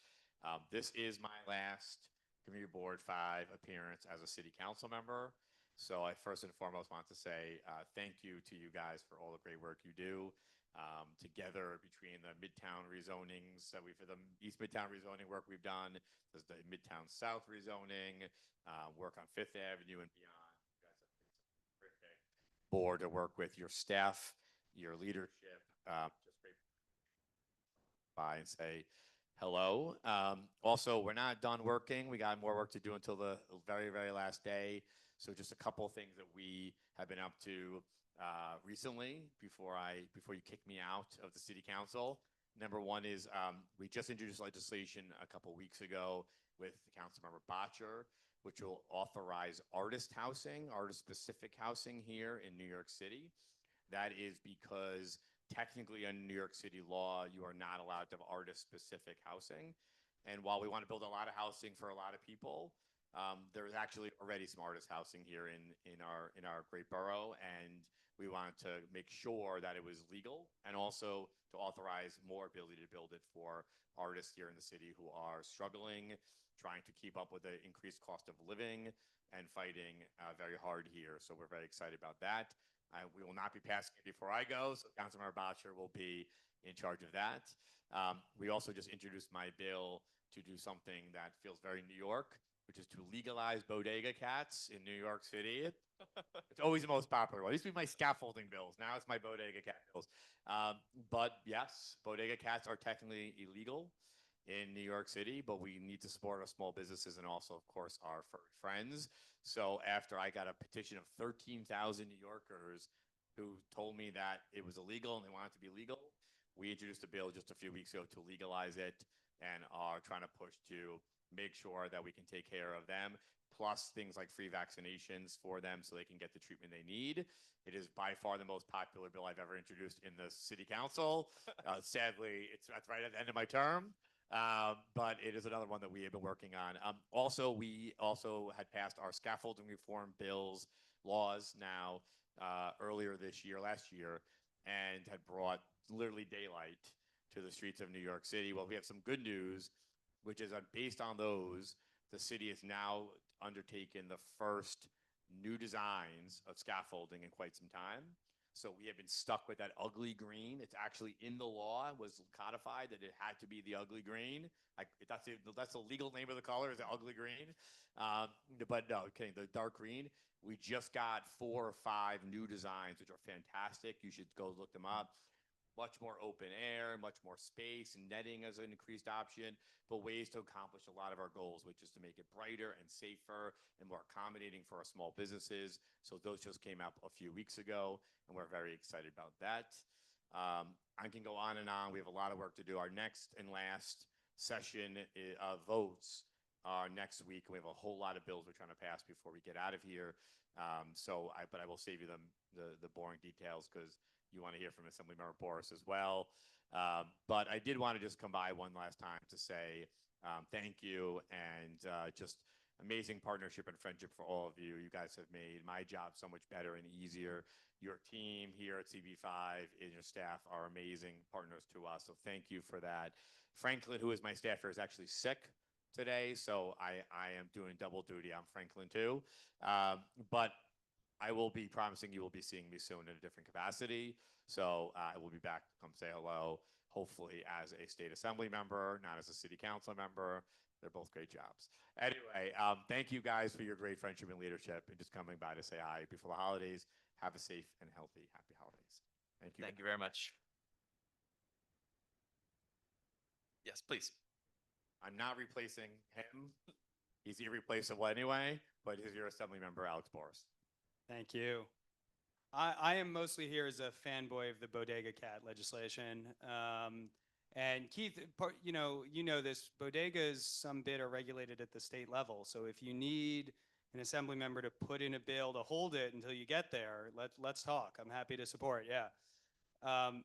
This is my last Community Board 5 appearance as a City Council member. So I first and foremost want to say thank you to you guys for all the great work you do. Together between the Midtown rezonings that the East Midtown rezoning work we've done, there's the Midtown South rezoning, work on Fifth Avenue and beyond. You guys have been a terrific board to work with, your staff, your leadership. Just great by and say hello. Also, we're not done working. We got more work to do until the very, very last day. So just a couple of things that we have been up to recently before you kick me out of the City Council. Number one is we just introduced legislation a couple weeks ago with Councilmember Botcher, which will authorize artist housing, artist-specific housing here in New York City. That is because technically under New York City law, you are not allowed to have artist-specific housing. And while we want to build a lot of housing for a lot of people, there's actually already some artist housing here in our great borough, and we wanted to make sure that it was legal and also to authorize more ability to build it for artists here in the city who are struggling, trying to keep up with the increased cost of living and fighting very hard here. So we're very excited about that. We will not be passing it before I go, so Councilmember Botcher will be in charge of that. We also just introduced my bill to do something that feels very New York, which is to legalize bodega cats in New York City. It's always the most popular one. It used to be my scaffolding bills. Now it's my bodega cat bills. But yes, bodega cats are technically illegal in New York City, but we need to support our small businesses and also, of course, our furry friends. So after I got a petition of 13,000 New Yorkers who told me that it was illegal and they wanted it to be legal, we introduced a bill just a few weeks ago to legalize it and are trying to push to make sure that we can take care of them, plus things like free vaccinations for them so they can get the treatment they need. It is by far the most popular bill I've ever introduced in the City Council. Sadly, that's right at the end of my term. But it is another one that we have been working on. Also, we also had passed our scaffolding reform laws now earlier this year, last year, and had brought literally daylight to the streets of New York City. Well, we have some good news, which is that based on those, the city has now undertaken the first new designs of scaffolding in quite some time. So we have been stuck with that ugly green. It's actually in the law, was codified that it had to be the ugly green. That's the legal name of the color, is the ugly green. But no, okay, the dark green. We just got 4 or 5 new designs, which are fantastic. You should go look them up. Much more open air, much more space, and netting as an increased option, but ways to accomplish a lot of our goals, which is to make it brighter and safer and more accommodating for our small businesses. So those just came out a few weeks ago, and we're very excited about that. I can go on and on. We have a lot of work to do. Our next and last session of votes are next week. We have a whole lot of bills we're trying to pass before we get out of here. But I will save you the boring details because you want to hear from Assemblymember Boris as well. But I did want to just come by one last time to say thank you and just amazing partnership and friendship for all of you. You guys have made my job so much better and easier. Your team here at CB5 and your staff are amazing partners to us. So thank you for that. Franklin, who is my staffer, is actually sick today. So I am doing double duty. I'm Franklin too. But I will be promising you will be seeing me soon in a different capacity. So I will be back to come say hello, hopefully as a state assembly member, not as a city council member. They're both great jobs. Anyway, thank you guys for your great friendship and leadership and just coming by to say hi before the holidays. Have a safe and healthy, happy holidays. Thank you. Thank you very much. Yes, please. I'm not replacing him. He's irreplaceable anyway, but he's your assembly member, Alex Boris. Thank you. I am mostly here as a fanboy of the Bodega Cat legislation. And Keith, you know this, bodegas some bit are regulated at the state level. So if you need an assembly member to put in a bill to hold it until you get there, let's talk. I'm happy to support. Yeah.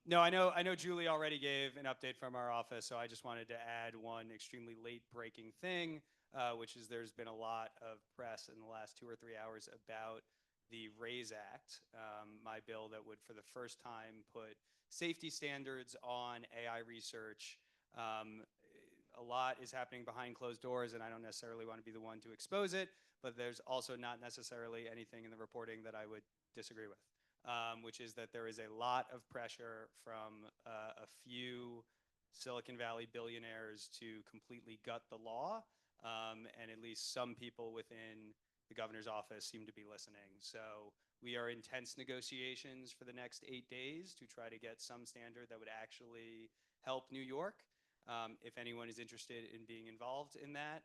No, I know Julie already gave an update from our office, so I just wanted to add one extremely late breaking thing, which is there's been a lot of press in the last 2 or 3 hours about the RAISE Act, my bill that would for the first time put safety standards on AI research. A lot is happening behind closed doors, and I don't necessarily want to be the one to expose it, but there's also not necessarily anything in the reporting that I would disagree with. Which is that there is a lot of pressure from a few Silicon Valley billionaires to completely gut the law, and at least some people within the governor's office seem to be listening. So we are in tense negotiations for the next 8 days to try to get some standard that would actually help New York. If anyone is interested in being involved in that,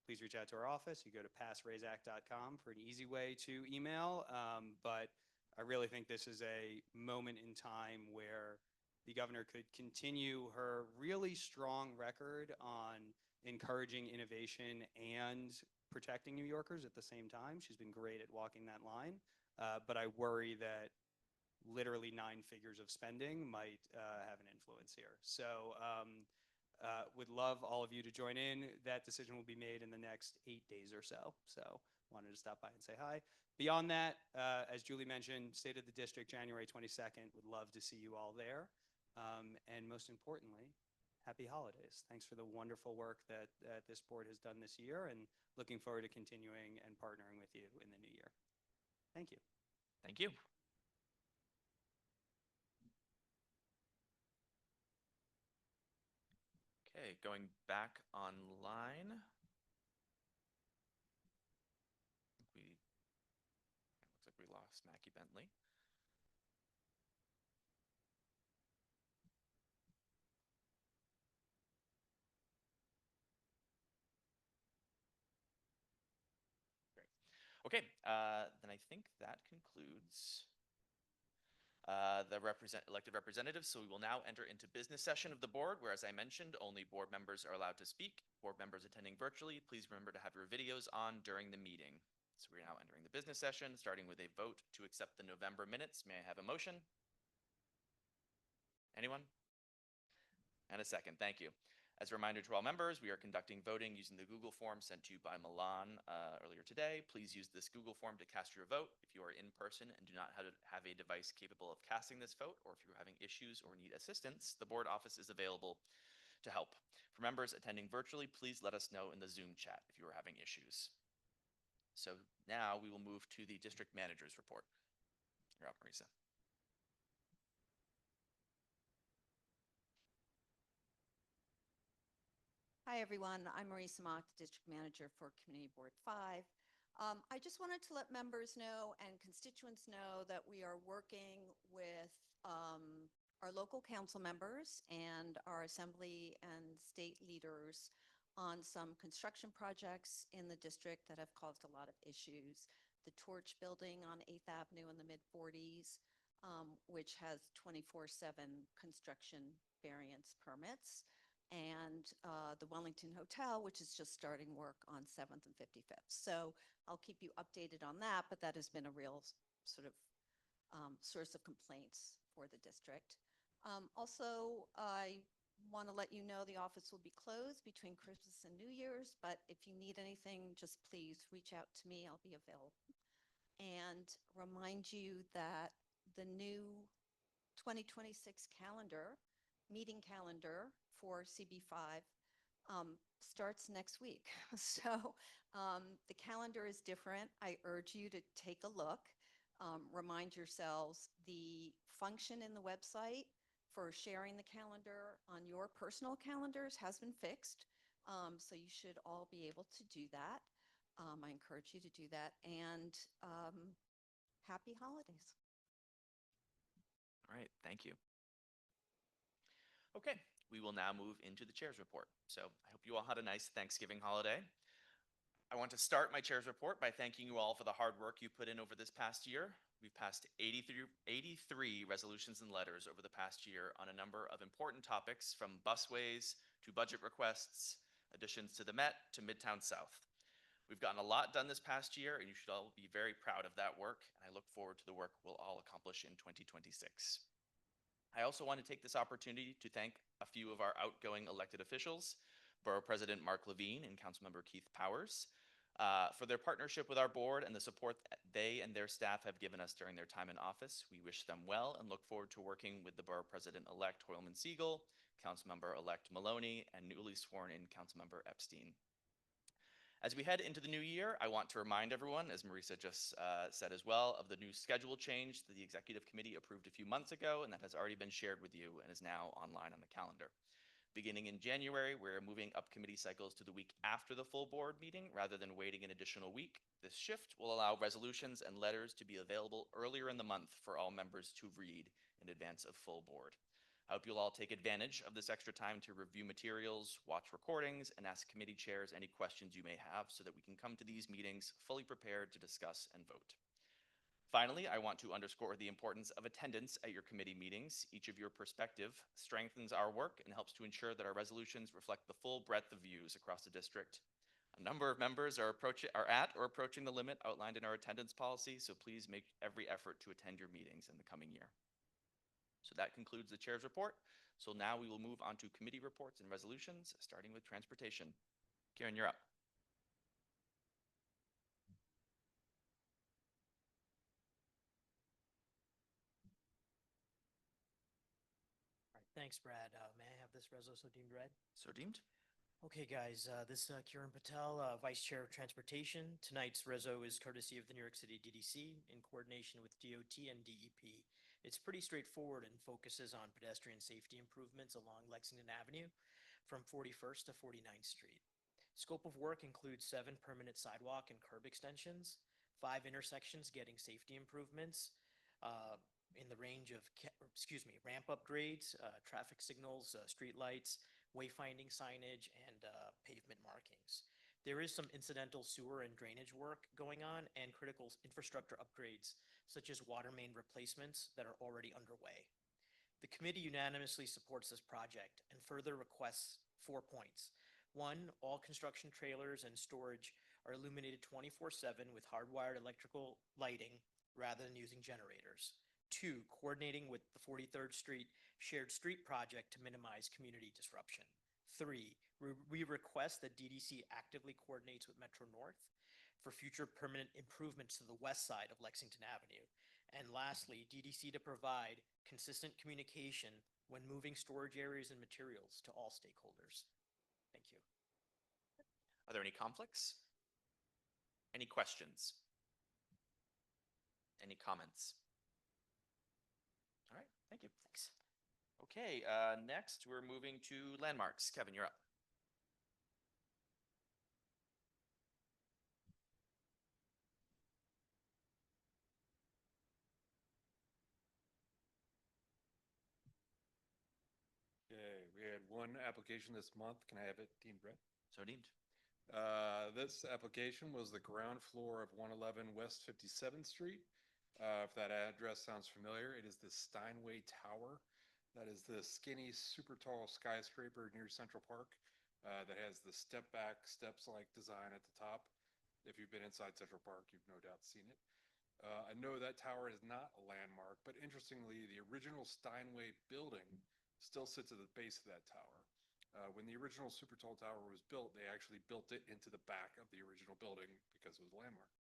please reach out to our office. You go to passraiseact.com for an easy way to email, but I really think this is a moment in time where the governor could continue her really strong record on encouraging innovation and protecting New Yorkers at the same time. She's been great at walking that line, but I worry that literally 9 figures of spending might have an influence here. So would love all of you to join in. That decision will be made in the next 8 days or so. So wanted to stop by and say hi. Beyond that, as Julie mentioned, State of the District, January 22nd. Would love to see you all there. And most importantly, happy holidays. Thanks for the wonderful work that this board has done this year, and looking forward to continuing and partnering with you in the new year. Thank you. Thank you. Okay, going back online. Looks like we lost Mackie Bentley. Great. Okay, then I think that concludes the elected representatives. So we will now enter into business session of the board, where, as I mentioned, only board members are allowed to speak. Board members attending virtually, please remember to have your videos on during the meeting. So we're now entering the business session, starting with a vote to accept the November minutes. May I have a motion? Anyone? And a second. Thank you. As a reminder to all members, we are conducting voting using the Google form sent to you by Milan earlier today. Please use this Google form to cast your vote. If you are in person and do not have a device capable of casting this vote, or if you're having issues or need assistance, the board office is available to help. For members attending virtually, please let us know in the Zoom chat if you are having issues. So now we will move to the district manager's report. You're up, Marisa. Hi, everyone. I'm Marisa Mock, District Manager for Community Board 5. I just wanted to let members know and constituents know that we are working with our local council members and our assembly and state leaders on some construction projects in the district that have caused a lot of issues. The Torch Building on 8th Avenue in the mid-40s, which has 24/7 construction variance permits, and the Wellington Hotel, which is just starting work on 7th and 55th. So I'll keep you updated on that, but that has been a real sort of source of complaints for the district. Also, I want to let you know the office will be closed between Christmas and New Year's, but if you need anything, just please reach out to me. I'll be available. And remind you that the new 2026 meeting calendar for CB5 starts next week. So the calendar is different. I urge you to take a look. Remind yourselves the function in the website for sharing the calendar on your personal calendars has been fixed. So you should all be able to do that. I encourage you to do that, and happy holidays. All right, thank you. Okay, we will now move into the chair's report. So I hope you all had a nice Thanksgiving holiday. I want to start my chair's report by thanking you all for the hard work you put in over this past year. We've passed 83 resolutions and letters over the past year on a number of important topics, from busways to budget requests, additions to the Met to Midtown South. We've gotten a lot done this past year, and you should all be very proud of that work, and I look forward to the work we'll all accomplish in 2026. I also want to take this opportunity to thank a few of our outgoing elected officials, Borough President Mark Levine and Councilmember Keith Powers, for their partnership with our board and the support that they and their staff have given us during their time in office. We wish them well and look forward to working with the Borough President-elect Hoylman Siegel, Councilmember-elect Maloney, and newly sworn-in Councilmember Epstein. As we head into the new year, I want to remind everyone, as Marisa just said as well, of the new schedule change that the Executive Committee approved a few months ago and that has already been shared with you and is now online on the calendar. Beginning in January, we're moving up committee cycles to the week after the full board meeting rather than waiting an additional week. This shift will allow resolutions and letters to be available earlier in the month for all members to read in advance of full board. I hope you'll all take advantage of this extra time to review materials, watch recordings, and ask committee chairs any questions you may have so that we can come to these meetings fully prepared to discuss and vote. Finally, I want to underscore the importance of attendance at your committee meetings. Each of your perspective strengthens our work and helps to ensure that our resolutions reflect the full breadth of views across the district. A number of members are at or approaching the limit outlined in our attendance policy, so please make every effort to attend your meetings in the coming year. So that concludes the chair's report. So now we will move on to committee reports and resolutions, starting with transportation. Karen, you're up. Thanks, Brad. May I have this resolution deemed read? So deemed. Okay, guys, this is Kiran Patel, Vice Chair of Transportation. Tonight's reso is courtesy of the New York City DDC in coordination with DOT and DEP. It's pretty straightforward and focuses on pedestrian safety improvements along Lexington Avenue from 41st to 49th Street. Scope of work includes 7 permanent sidewalk and curb extensions, 5 intersections getting safety improvements, in the range of, ramp upgrades, traffic signals, street lights, wayfinding signage, and pavement markings. There is some incidental sewer and drainage work going on and critical infrastructure upgrades, such as water main replacements that are already underway. The committee unanimously supports this project and further requests 4 points. 1, all construction trailers and storage are illuminated 24/7 with hardwired electrical lighting rather than using generators. 2, coordinating with the 43rd Street Shared Street Project to minimize community disruption. 3, we request that DDC actively coordinates with Metro North for future permanent improvements to the west side of Lexington Avenue. And lastly, DDC to provide consistent communication when moving storage areas and materials to all stakeholders. Thank you. Are there any conflicts? Any questions? Any comments? All right, thank you. Thanks. Okay, next we're moving to landmarks. Kevin, you're up. Okay, we had one application this month. Can I have it deemed read? So deemed. This application was the ground floor of 111 West 57th Street. If that address sounds familiar, it is the Steinway Tower. That is the skinny, super tall skyscraper near Central Park that has the step back, steps-like design at the top. If you've been inside Central Park, you've no doubt seen it. I know that tower is not a landmark, but interestingly, the original Steinway building still sits at the base of that tower. When the original super tall tower was built, they actually built it into the back of the original building because it was a landmark.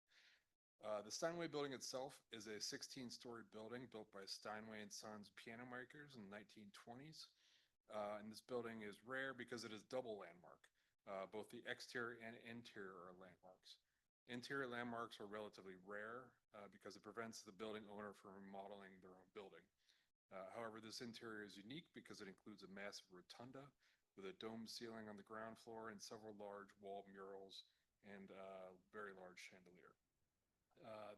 The Steinway building itself is a 16-story building built by Steinway & Sons piano makers in the 1920s. And this building is rare because it is double landmark. Both the exterior and interior are landmarks. Interior landmarks are relatively rare because it prevents the building owner from remodeling their own building. However, this interior is unique because it includes a massive rotunda with a dome ceiling on the ground floor and several large wall murals and very large chandelier.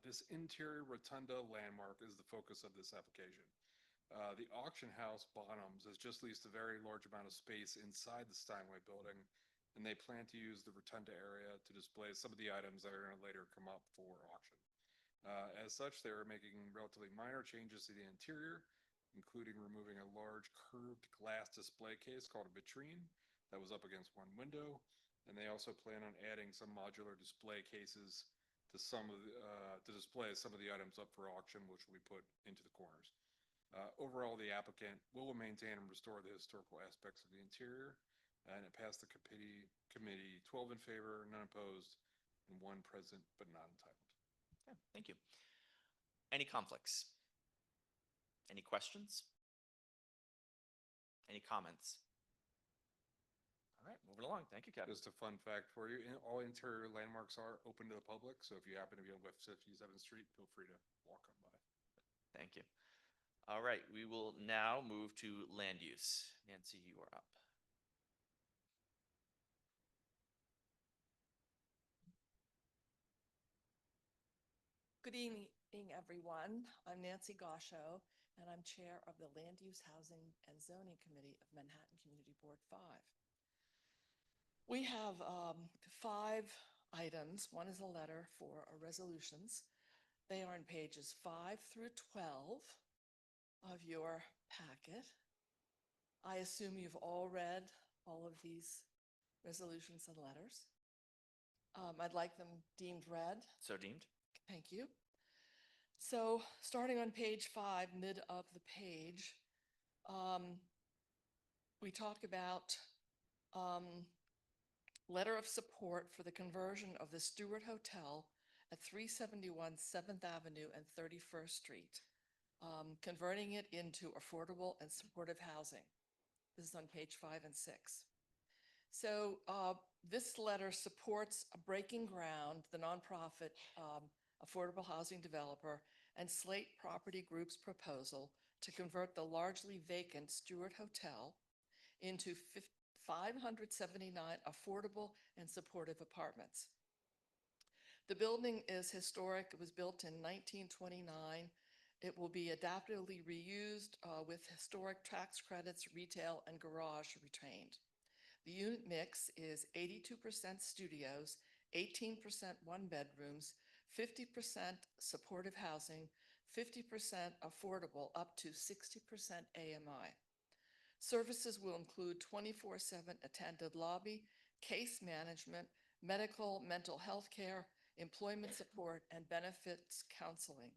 This interior rotunda landmark is the focus of this application. The auction house Bonhams has just leased a very large amount of space inside the Steinway building, and they plan to use the rotunda area to display some of the items that are going to later come up for auction. As such, they are making relatively minor changes to the interior, including removing a large curved glass display case called a vitrine that was up against one window, and they also plan on adding some modular display cases to to display some of the items up for auction, which will be put into the corners. Overall, the applicant will maintain and restore the historical aspects of the interior, and it passed the committee 12 in favor, none opposed, and 1 present but not entitled. Okay, thank you. Any conflicts? Any questions? Any comments? All right, moving along. Thank you, Kevin. Just a fun fact for you, all interior landmarks are open to the public, so if you happen to be on West 57th Street, feel free to walk on by. Thank you. All right, we will now move to land use. Nancy, you are up. Good evening, everyone. I'm Nancy Gosho, and I'm Chair of the Land Use, Housing, and Zoning Committee of Manhattan Community Board 5. We have 5 items. One is a letter for resolutions. They are on pages 5 through 12 of your packet. I assume you've all read all of these resolutions and letters. I'd like them deemed read. So deemed. Thank you. So starting on page 5, mid of the page, we talk about letter of support for the conversion of the Stewart Hotel at 371 7th Avenue and 31st Street, converting it into affordable and supportive housing. This is on page 5 and 6. So this letter supports Breaking Ground, the nonprofit affordable housing developer, and Slate Property Group's proposal to convert the largely vacant Stewart Hotel into 579 affordable and supportive apartments. The building is historic. It was built in 1929. It will be adaptively reused with historic tax credits, retail, and garage retained. The unit mix is 82% studios, 18% one-bedrooms, 50% supportive housing, 50% affordable, up to 60% AMI. Services will include 24/7 attended lobby, case management, medical, mental health care, employment support, and benefits counseling.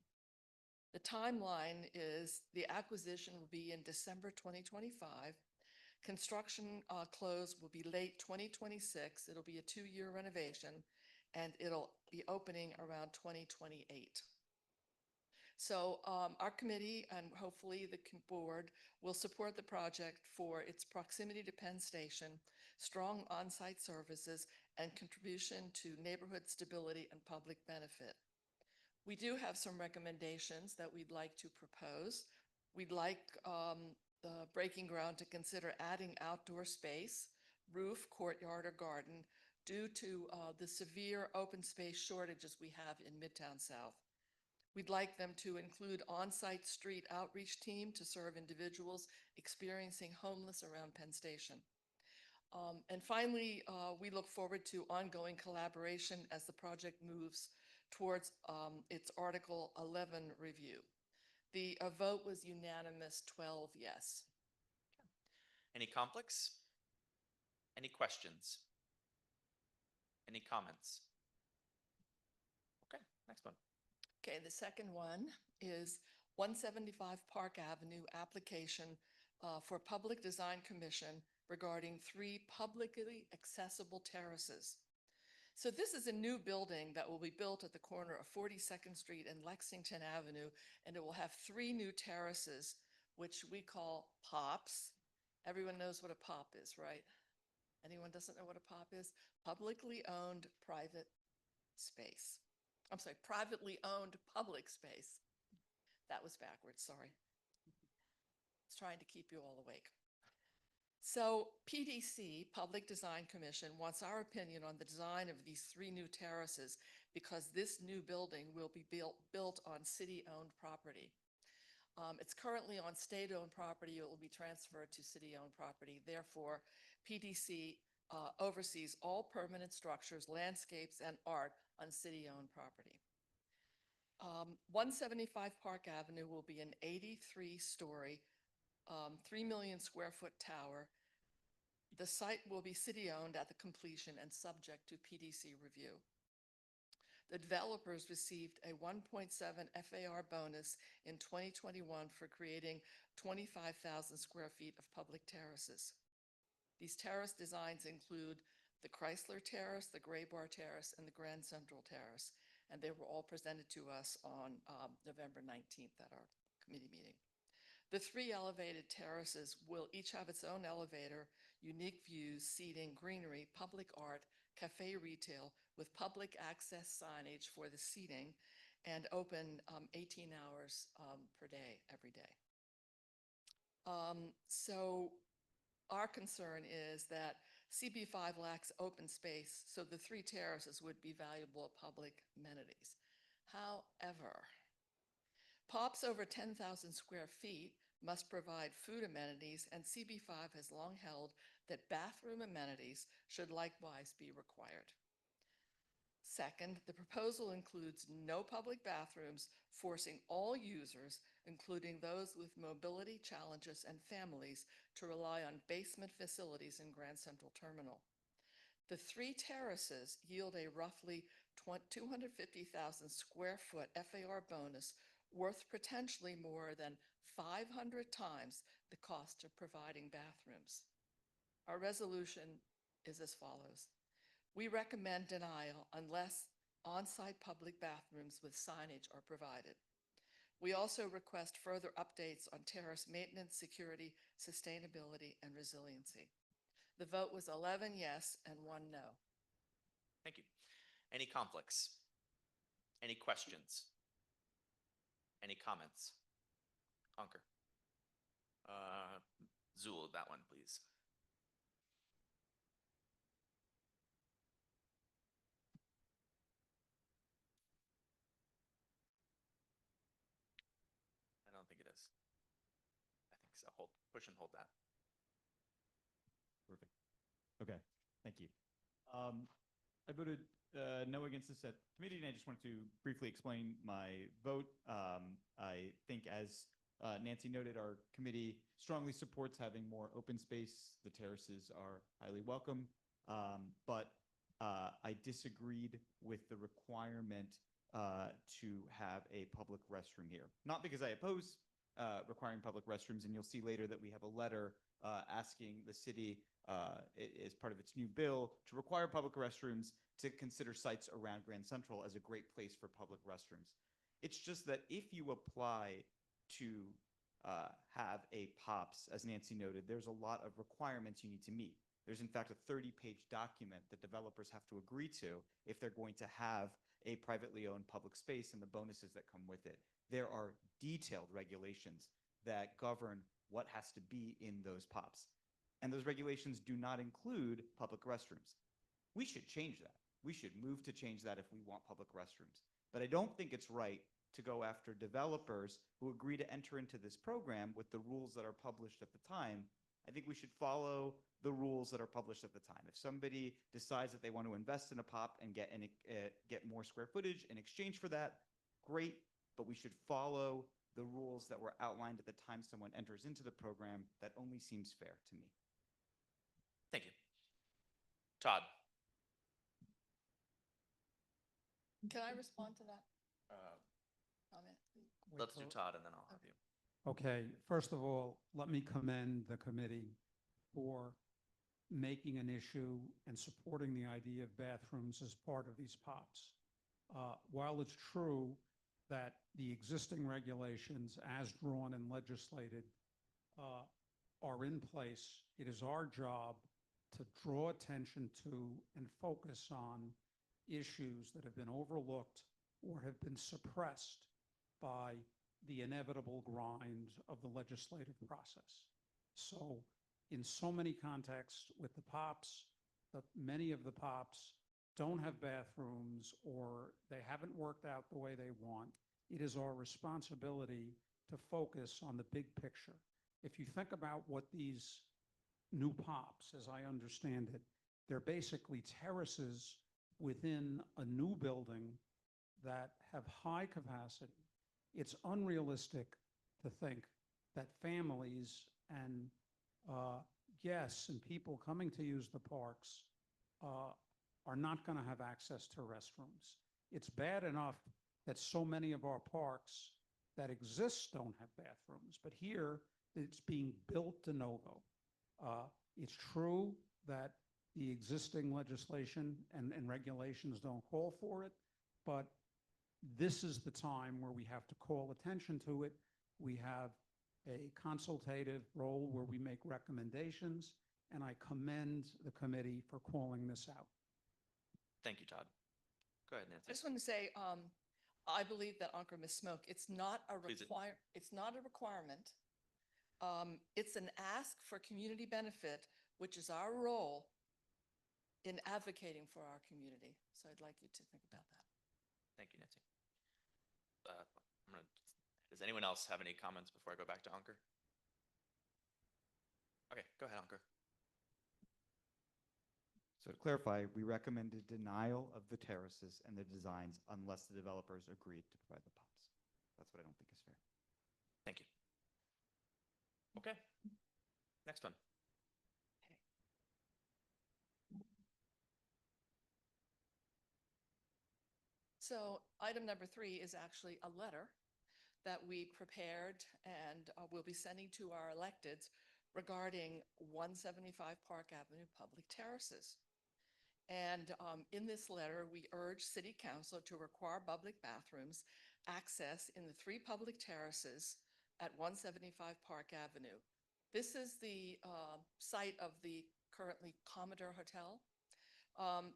The timeline is the acquisition will be in December 2025. Construction close will be late 2026. It'll be a 2-year renovation, and it'll be opening around 2028. So our committee and hopefully the board will support the project for its proximity to Penn Station, strong on-site services, and contribution to neighborhood stability and public benefit. We do have some recommendations that we'd like to propose. We'd like the Breaking Ground to consider adding outdoor space, roof, courtyard, or garden due to the severe open space shortages we have in Midtown South. We'd like them to include on-site street outreach team to serve individuals experiencing homeless around Penn Station. And finally, we look forward to ongoing collaboration as the project moves towards its Article 11 review. The vote was unanimous, 12 yes. Any conflicts? Any questions? Any comments? Okay, next one. Okay, the second one is 175 Park Avenue application for Public Design Commission regarding 3 publicly accessible terraces. So this is a new building that will be built at the corner of 42nd Street and Lexington Avenue, and it will have 3 new terraces, which we call POPs. Everyone knows what a POP is, right? Anyone doesn't know what a POP is? Publicly owned private space. I'm sorry, privately owned public space. That was backwards, sorry. It's trying to keep you all awake. So PDC, Public Design Commission, wants our opinion on the design of these three new terraces because this new building will be built on city-owned property. It's currently on state-owned property. It will be transferred to city-owned property. Therefore, PDC oversees all permanent structures, landscapes, and art on city-owned property. 175 Park Avenue will be an 83-story, 3 million square foot tower. The site will be city-owned at the completion and subject to PDC review. The developers received a 1.7 FAR bonus in 2021 for creating 25,000 square feet of public terraces. These terrace designs include the Chrysler Terrace, the Gray Bar Terrace, and the Grand Central Terrace, and they were all presented to us on November 19th at our committee meeting. The three elevated terraces will each have its own elevator, unique views, seating, greenery, public art, cafe retail with public access signage for the seating, and open 18 hours per day, every day. So our concern is that CB5 lacks open space, so the three terraces would be valuable public amenities. However, POPs over 10,000 square feet must provide food amenities, and CB5 has long held that bathroom amenities should likewise be required. Second, the proposal includes no public bathrooms, forcing all users, including those with mobility challenges and families, to rely on basement facilities in Grand Central Terminal. The three terraces yield a roughly 250,000 square foot FAR bonus worth potentially more than 500 times the cost of providing bathrooms. Our resolution is as follows. We recommend denial unless on-site public bathrooms with signage are provided. We also request further updates on terrace maintenance, security, sustainability, and resiliency. The vote was 11 yes and 1 no. Thank you. Any conflicts? Any questions? Any comments? Ankur. Zul, that one, please. I don't think it is. I think so. Push and hold that. Perfect. Okay, thank you. I voted no against this at committee, and I just wanted to briefly explain my vote. I think, as Nancy noted, our committee strongly supports having more open space. The terraces are highly welcome, but I disagreed with the requirement to have a public restroom here. Not because I oppose requiring public restrooms, and you'll see later that we have a letter asking the city, as part of its new bill, to require public restrooms to consider sites around Grand Central as a great place for public restrooms. It's just that if you apply to have a POPs, as Nancy noted, there's a lot of requirements you need to meet. There's in fact a 30-page document that developers have to agree to if they're going to have a privately owned public space and the bonuses that come with it. There are detailed regulations that govern what has to be in those POPs. And those regulations do not include public restrooms. We should change that. We should move to change that if we want public restrooms. But I don't think it's right to go after developers who agree to enter into this program with the rules that are published at the time. I think we should follow the rules that are published at the time. If somebody decides that they want to invest in a POP and get more square footage in exchange for that, great, but we should follow the rules that were outlined at the time someone enters into the program. That only seems fair to me. Thank you. Todd. Can I respond to that comment? Let's do Todd and then I'll have you. Okay, first of all, let me commend the committee for making an issue and supporting the idea of bathrooms as part of these POPs. While it's true that the existing regulations as drawn and legislated are in place, it is our job to draw attention to and focus on issues that have been overlooked or have been suppressed by the inevitable grind of the legislative process. So in so many contexts with the POPs, that many of the POPs don't have bathrooms or they haven't worked out the way they want. It is our responsibility to focus on the big picture. If you think about what these new POPs, as I understand it, they're basically terraces within a new building that have high capacity. It's unrealistic to think that families and guests and people coming to use the parks are not going to have access to restrooms. It's bad enough that so many of our parks that exist don't have bathrooms, but here it's being built de novo. It's true that the existing legislation and regulations don't call for it, but this is the time where we have to call attention to it. We have a consultative role where we make recommendations, and I commend the committee for calling this out. Thank you, Todd. Go ahead, Nancy. I just want to say, I believe that Ankur misspoke. It's not a Please. it's not a requirement. It's an ask for community benefit, which is our role in advocating for our community. So I'd like you to think about that. Thank you, Nancy. Does anyone else have any comments before I go back to Ankur? Okay, go ahead, Ankur. So to clarify, we recommended denial of the terraces and the designs unless the developers agreed to provide the POPs. That's what I don't think is fair. Thank you. Okay, next one. So item number 3 is actually a letter that we prepared and will be sending to our electeds regarding 175 Park Avenue public terraces. And in this letter, we urge City Council to require public bathrooms access in the 3 public terraces at 175 Park Avenue. This is the site of the currently Commodore Hotel.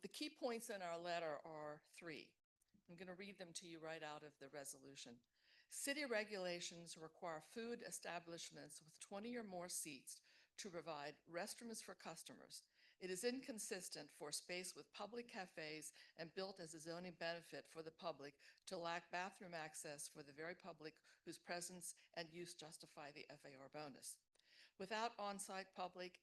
The key points in our letter are 3. I'm going to read them to you right out of the resolution. City regulations require food establishments with 20 or more seats to provide restrooms for customers. It is inconsistent for space with public cafes and built as a zoning benefit for the public to lack bathroom access for the very public whose presence and use justify the FAR bonus. Without on-site public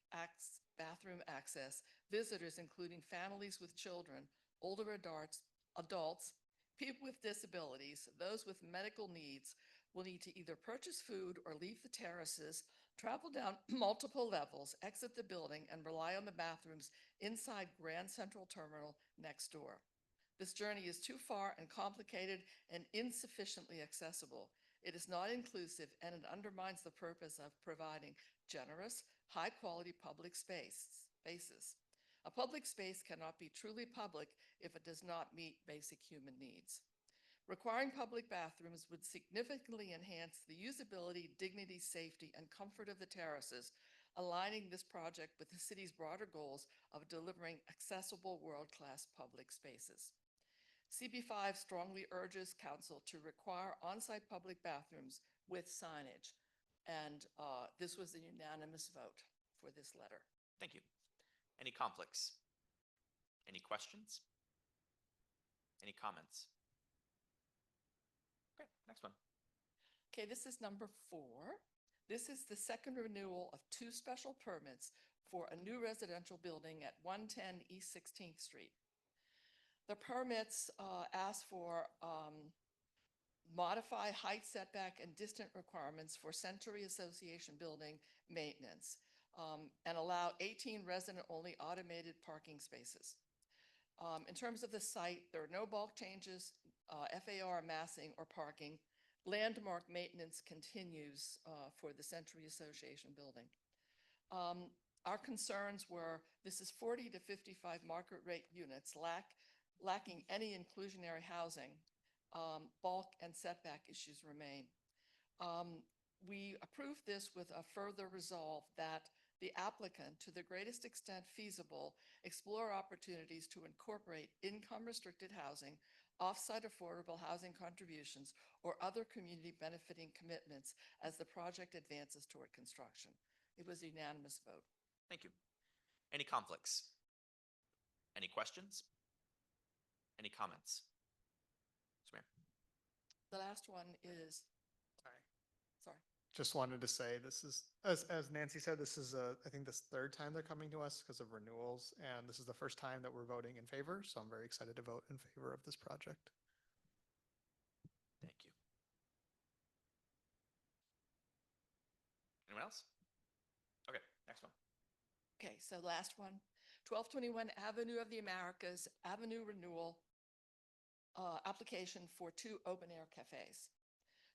bathroom access, visitors, including families with children, older adults, people with disabilities, those with medical needs, will need to either purchase food or leave the terraces, travel down multiple levels, exit the building, and rely on the bathrooms inside Grand Central Terminal next door. This journey is too far and complicated and insufficiently accessible. It is not inclusive, and it undermines the purpose of providing generous, high-quality public spaces. A public space cannot be truly public if it does not meet basic human needs. Requiring public bathrooms would significantly enhance the usability, dignity, safety, and comfort of the terraces, aligning this project with the city's broader goals of delivering accessible world-class public spaces. CB5 strongly urges Council to require on-site public bathrooms with signage, and this was a unanimous vote for this letter. Thank you. Any conflicts? Any questions? Any comments? Okay, next one. Okay, this is number 4. This is the second renewal of 2 special permits for a new residential building at 110 East 16th Street. The permits ask for modify height, setback, and distance requirements for Century Association building maintenance, and allow 18 resident-only automated parking spaces. In terms of the site, there are no bulk changes, FAR massing or parking. Landmark maintenance continues for the Century Association building. Our concerns were this is 40 to 55 market rate units lacking any inclusionary housing. Bulk and setback issues remain. We approved this with a further resolve that the applicant, to the greatest extent feasible, explore opportunities to incorporate income-restricted housing, off-site affordable housing contributions, or other community benefiting commitments as the project advances toward construction. It was a unanimous vote. Thank you. Any conflicts? Any questions? Any comments? Mr. Mayor. The last one is, sorry. Just wanted to say, this is, as Nancy said, this is, I think this third time they're coming to us because of renewals, and this is the first time that we're voting in favor, so I'm very excited to vote in favor of this project. Thank you. Anyone else? Okay, next one. Okay, so last one, 1221 Avenue of the Americas, Avenue Renewal, application for 2 open-air cafes.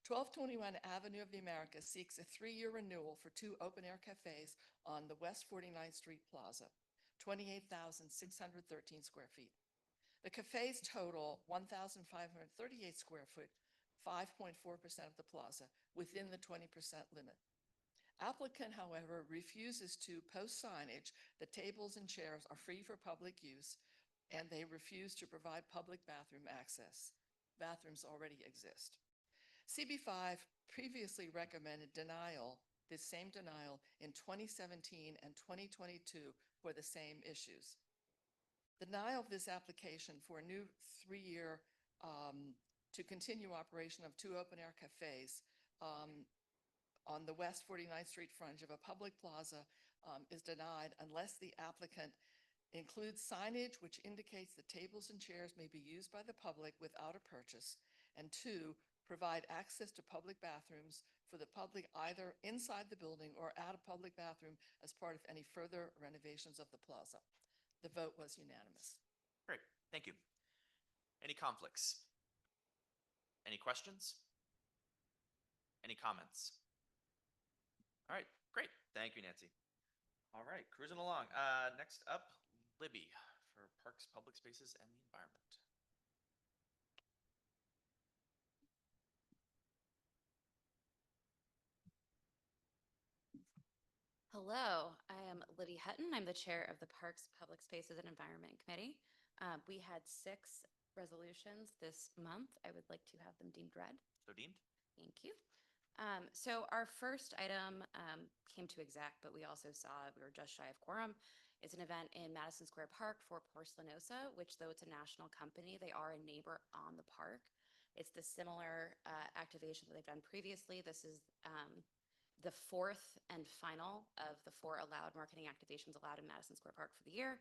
1221 Avenue of the Americas seeks a 3-year renewal for 2 open-air cafes on the West 49th Street Plaza, 28,613 square feet. The cafes total 1,538 square foot, 5.4% of the plaza, within the 20% limit. Applicant, however, refuses to post signage that tables and chairs are free for public use, and they refuse to provide public bathroom access. Bathrooms already exist. CB5 previously recommended denial, this same denial, in 2017 and 2022 for the same issues. Denial of this application for a new 3-year to continue operation of 2 open-air cafes on the West 49th Street frontage of a public plaza is denied unless the applicant includes signage which indicates that tables and chairs may be used by the public without a purchase, and 2, provide access to public bathrooms for the public either inside the building or at a public bathroom as part of any further renovations of the plaza. The vote was unanimous. Great, thank you. Any conflicts? Any questions? Any comments? All right, great. Thank you, Nancy. All right, cruising along. Next up, Libby for Parks, Public Spaces, and the Environment. Hello, I am Libby Hutton. I'm the chair of the Parks, Public Spaces, and Environment Committee. We had 6 resolutions this month. I would like to have them deemed read. So deemed. Thank you. So our first item came to exec, but we also saw we were just shy of quorum. It's an event in Madison Square Park for Porcelanosa, which though it's a national company, they are a neighbor on the park. It's the similar activation that they've done previously. This is the 4th and final of the 4 allowed marketing activations allowed in Madison Square Park for the year.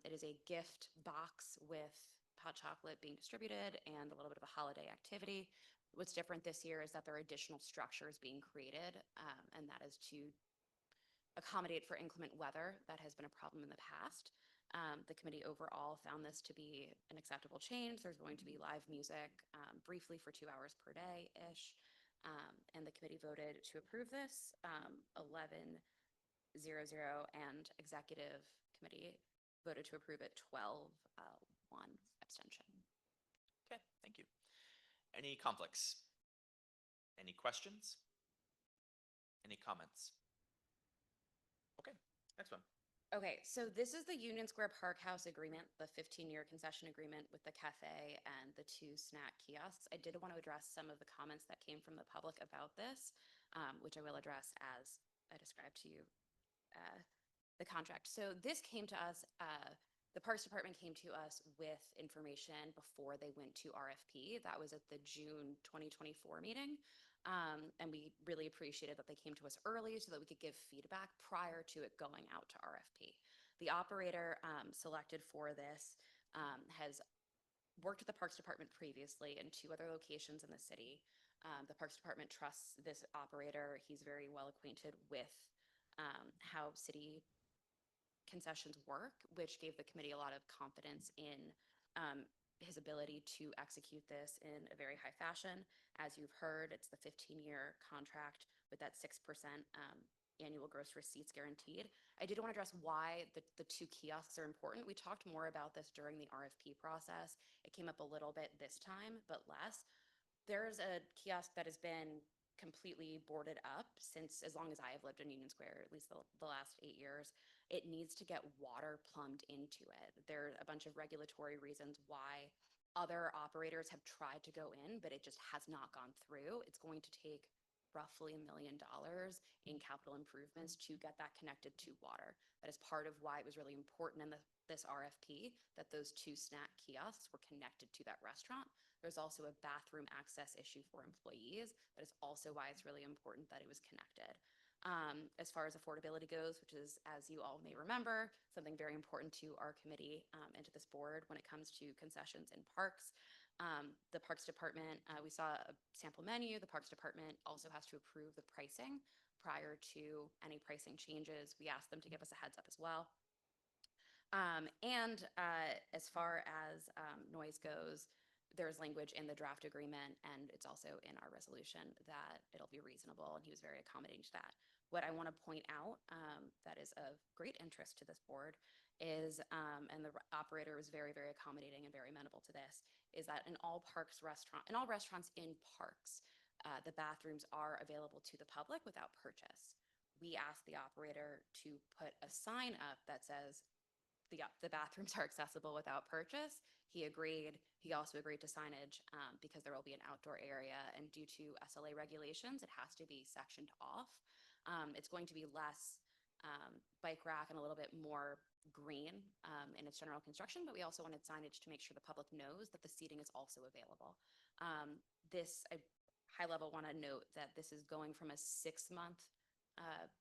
It is a gift box with hot chocolate being distributed and a little bit of a holiday activity. What's different this year is that there are additional structures being created, and that is to accommodate for inclement weather that has been a problem in the past. The committee overall found this to be an acceptable change. There's going to be live music briefly for 2 hours per day-ish. And the committee voted to approve this, 11-0-0, and executive committee voted to approve it 12-1 abstention. Okay, thank you. Any conflicts? Any questions? Any comments? Okay, next one. Okay, so this is the Union Square Park House agreement, the 15-year concession agreement with the cafe and the 2 snack kiosks. I did want to address some of the comments that came from the public about this, which I will address as I described to you the contract. So this came to us, the Parks Department came to us with information before they went to RFP. That was at the June 2024 meeting. And we really appreciated that they came to us early so that we could give feedback prior to it going out to RFP. The operator selected for this has worked with the Parks Department previously in 2 other locations in the city. The Parks Department trusts this operator. He's very well acquainted with how city concessions work, which gave the committee a lot of confidence in his ability to execute this in a very high fashion. As you've heard, it's the 15-year contract with that 6% annual gross receipts guaranteed. I did want to address why the 2 kiosks are important. We talked more about this during the RFP process. It came up a little bit this time, but less. There's a kiosk that has been completely boarded up since as long as I have lived in Union Square, at least the last 8 years. It needs to get water plumbed into it. There are a bunch of regulatory reasons why other operators have tried to go in, but it just has not gone through. It's going to take roughly $1 million in capital improvements to get that connected to water. That is part of why it was really important in this RFP that those 2 snack kiosks were connected to that restaurant. There's also a bathroom access issue for employees. That is also why it's really important that it was connected. As far as affordability goes, which is, as you all may remember, something very important to our committee and to this board when it comes to concessions in parks. The Parks Department, we saw a sample menu. The Parks Department also has to approve the pricing prior to any pricing changes. We asked them to give us a heads up as well. As far as noise goes, there's language in the draft agreement, and it's also in our resolution that it'll be reasonable, and he was very accommodating to that. What I want to point out that is of great interest to this board is, and the operator was very, very accommodating and very amenable to this, is that in all restaurants in parks, the bathrooms are available to the public without purchase. We asked the operator to put a sign up that says the bathrooms are accessible without purchase. He agreed. He also agreed to signage because there will be an outdoor area, and due to SLA regulations, it has to be sectioned off. It's going to be less bike rack and a little bit more green in its general construction, but we also wanted signage to make sure the public knows that the seating is also available. I high level want to note that this is going from a 6-month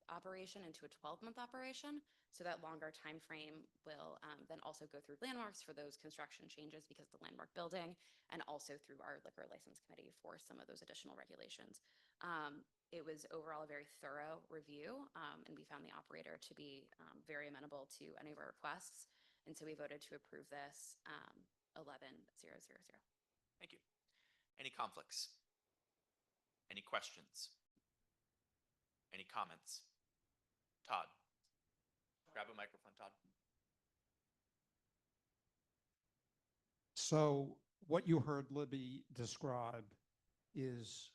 operation into a 12-month operation. So that longer time frame will then also go through landmarks for those construction changes because of the landmark building, and also through our liquor license committee for some of those additional regulations. It was overall a very thorough review, and we found the operator to be very amenable to any of our requests. And so we voted to approve this 11-000. Thank you. Any conflicts? Any questions? Any comments? Todd. Grab a microphone, Todd. So what you heard Libby describe is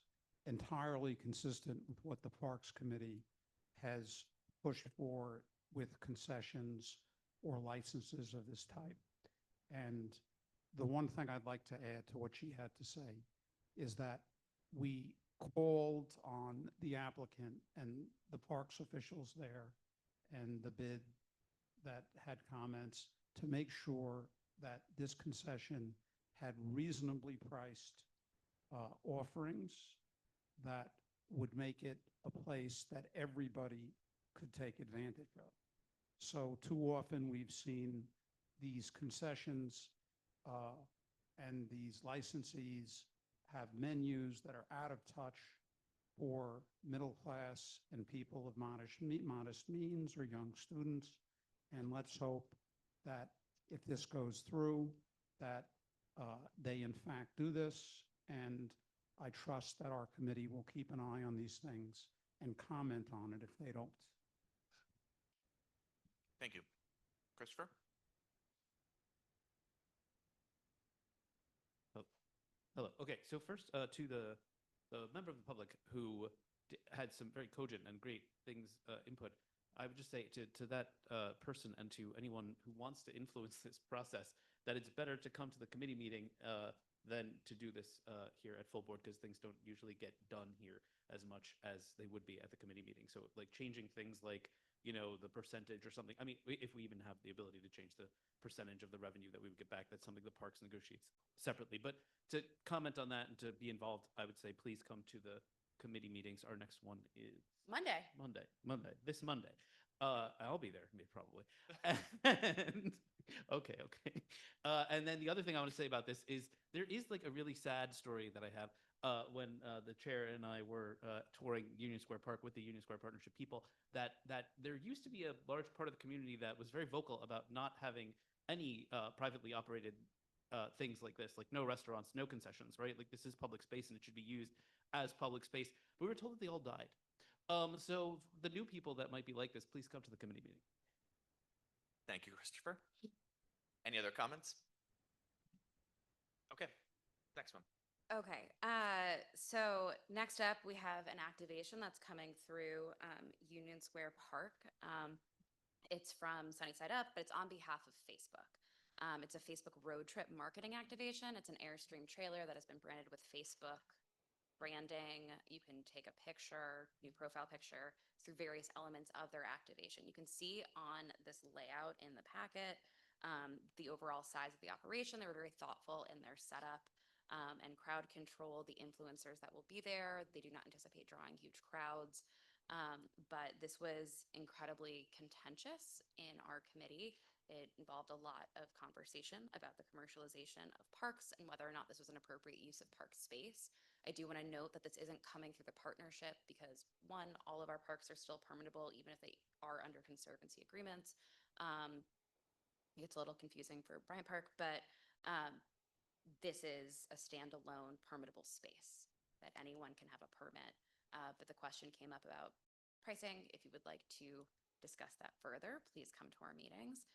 entirely consistent with what the Parks Committee has pushed for with concessions or licenses of this type. And the one thing I'd like to add to what she had to say is that we called on the applicant and the parks officials there and the bid that had comments to make sure that this concession had reasonably priced offerings that would make it a place that everybody could take advantage of. So too often we've seen these concessions and these licensees have menus that are out of touch for middle class and people of modest means or young students. And let's hope that if this goes through, that they in fact do this. And I trust that our committee will keep an eye on these things and comment on it if they don't. Thank you. Christopher? Hello. Okay, so first to the member of the public who had some very cogent and great things input, I would just say to that person and to anyone who wants to influence this process that it's better to come to the committee meeting than to do this here at full board, because things don't usually get done here as much as they would be at the committee meeting. So like changing things like, you know, the percentage or something. I mean, if we even have the ability to change the percentage of the revenue that we would get back, that's something the parks negotiates separately. But to comment on that and to be involved, I would say please come to the committee meetings. Our next one is Monday, this Monday. I'll be there, probably. Okay. And then the other thing I want to say about this is there is like a really sad story that I have when the chair and I were touring Union Square Park with the Union Square Partnership people, that there used to be a large part of the community that was very vocal about not having any privately operated things like this, like no restaurants, no concessions, right? Like this is public space and it should be used as public space. But we were told that they all died. So the new people that might be like this, please come to the committee meeting. Thank you, Christopher. Any other comments? Okay, next one. Okay, so next up, we have an activation that's coming through Union Square Park. It's from Sunnyside Up, but it's on behalf of Facebook. It's a Facebook road trip marketing activation. It's an Airstream trailer that has been branded with Facebook branding. You can take a picture, new profile picture, through various elements of their activation. You can see on this layout in the packet the overall size of the operation. They were very thoughtful in their setup and crowd control, the influencers that will be there. They do not anticipate drawing huge crowds. But this was incredibly contentious in our committee. It involved a lot of conversation about the commercialization of parks and whether or not this was an appropriate use of park space. I do want to note that this isn't coming through the partnership because, one, all of our parks are still permittable even if they are under conservancy agreements. It gets a little confusing for Bryant Park, but this is a standalone permittable space that anyone can have a permit. But the question came up about pricing. If you would like to discuss that further, please come to our meetings.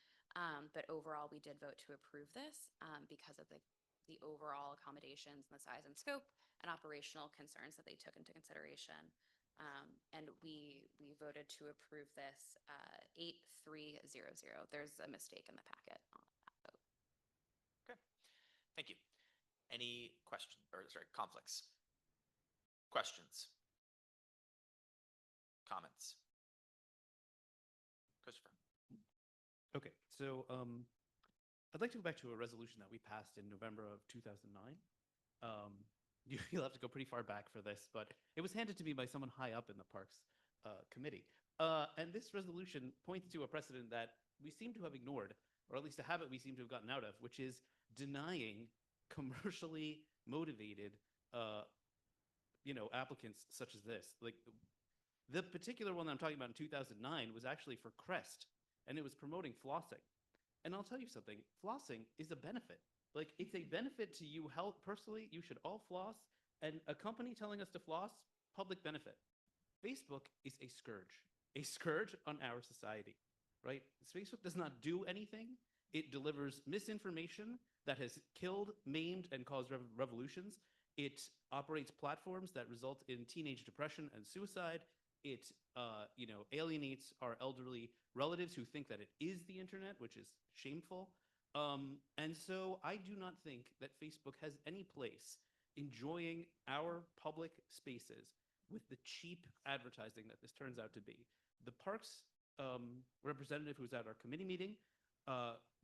But overall, we did vote to approve this because of the overall accommodations and the size and scope and operational concerns that they took into consideration. And we voted to approve this 8300. There's a mistake in the packet on that vote. Okay, thank you. Any questions, or sorry, conflicts? Questions? Comments? Christopher? Okay, so I'd like to go back to a resolution that we passed in November of 2009. You'll have to go pretty far back for this, but it was handed to me by someone high up in the Parks Committee. And this resolution points to a precedent that we seem to have ignored, or at least a habit we seem to have gotten out of, which is denying commercially motivated applicants such as this. Like, the particular one that I'm talking about in 2009 was actually for Crest, and it was promoting flossing. And I'll tell you something, flossing is a benefit. Like, it's a benefit to you health personally. You should all floss. And a company telling us to floss, public benefit. Facebook is a scourge on our society, right? Facebook does not do anything. It delivers misinformation that has killed, maimed, and caused revolutions. It operates platforms that result in teenage depression and suicide. It alienates our elderly relatives who think that it is the internet, which is shameful. And so I do not think that Facebook has any place enjoying our public spaces with the cheap advertising that this turns out to be. The Parks representative who was at our committee meeting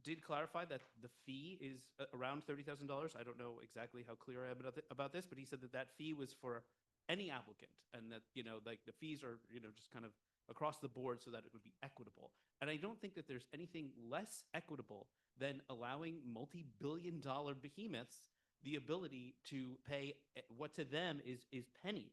did clarify that the fee is around $30,000. I don't know exactly how clear I am about this, but he said that that fee was for any applicant, and that, like, the fees are, just kind of across the board so that it would be equitable. And I don't think that there's anything less equitable than allowing multi-billion-dollar behemoths the ability to pay what to them is pennies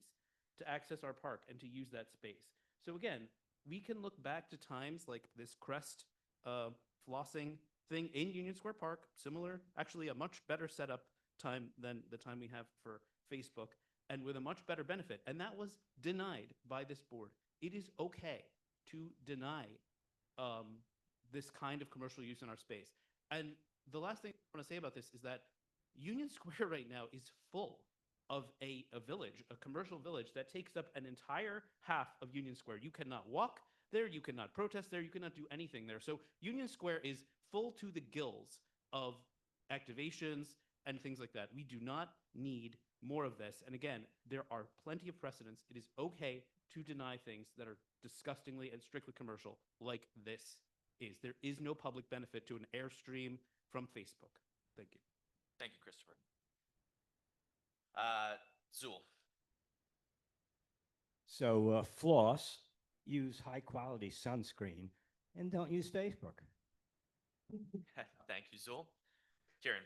to access our park and to use that space. So again, we can look back to times like this Crest flossing thing in Union Square Park, similar, actually a much better setup time than the time we have for Facebook, and with a much better benefit. And that was denied by this board. It is okay to deny this kind of commercial use in our space. And the last thing I want to say about this is that Union Square right now is full of a village, a commercial village that takes up an entire half of Union Square. You cannot walk there, you cannot protest there, you cannot do anything there. So Union Square is full to the gills of activations and things like that. We do not need more of this. And again, there are plenty of precedents. It is okay to deny things that are disgustingly and strictly commercial, like this is. There is no public benefit to an Airstream from Facebook. Thank you. Thank you, Christopher. Zool. So floss, use high quality sunscreen, and don't use Facebook. Thank you, Zool. Kieran.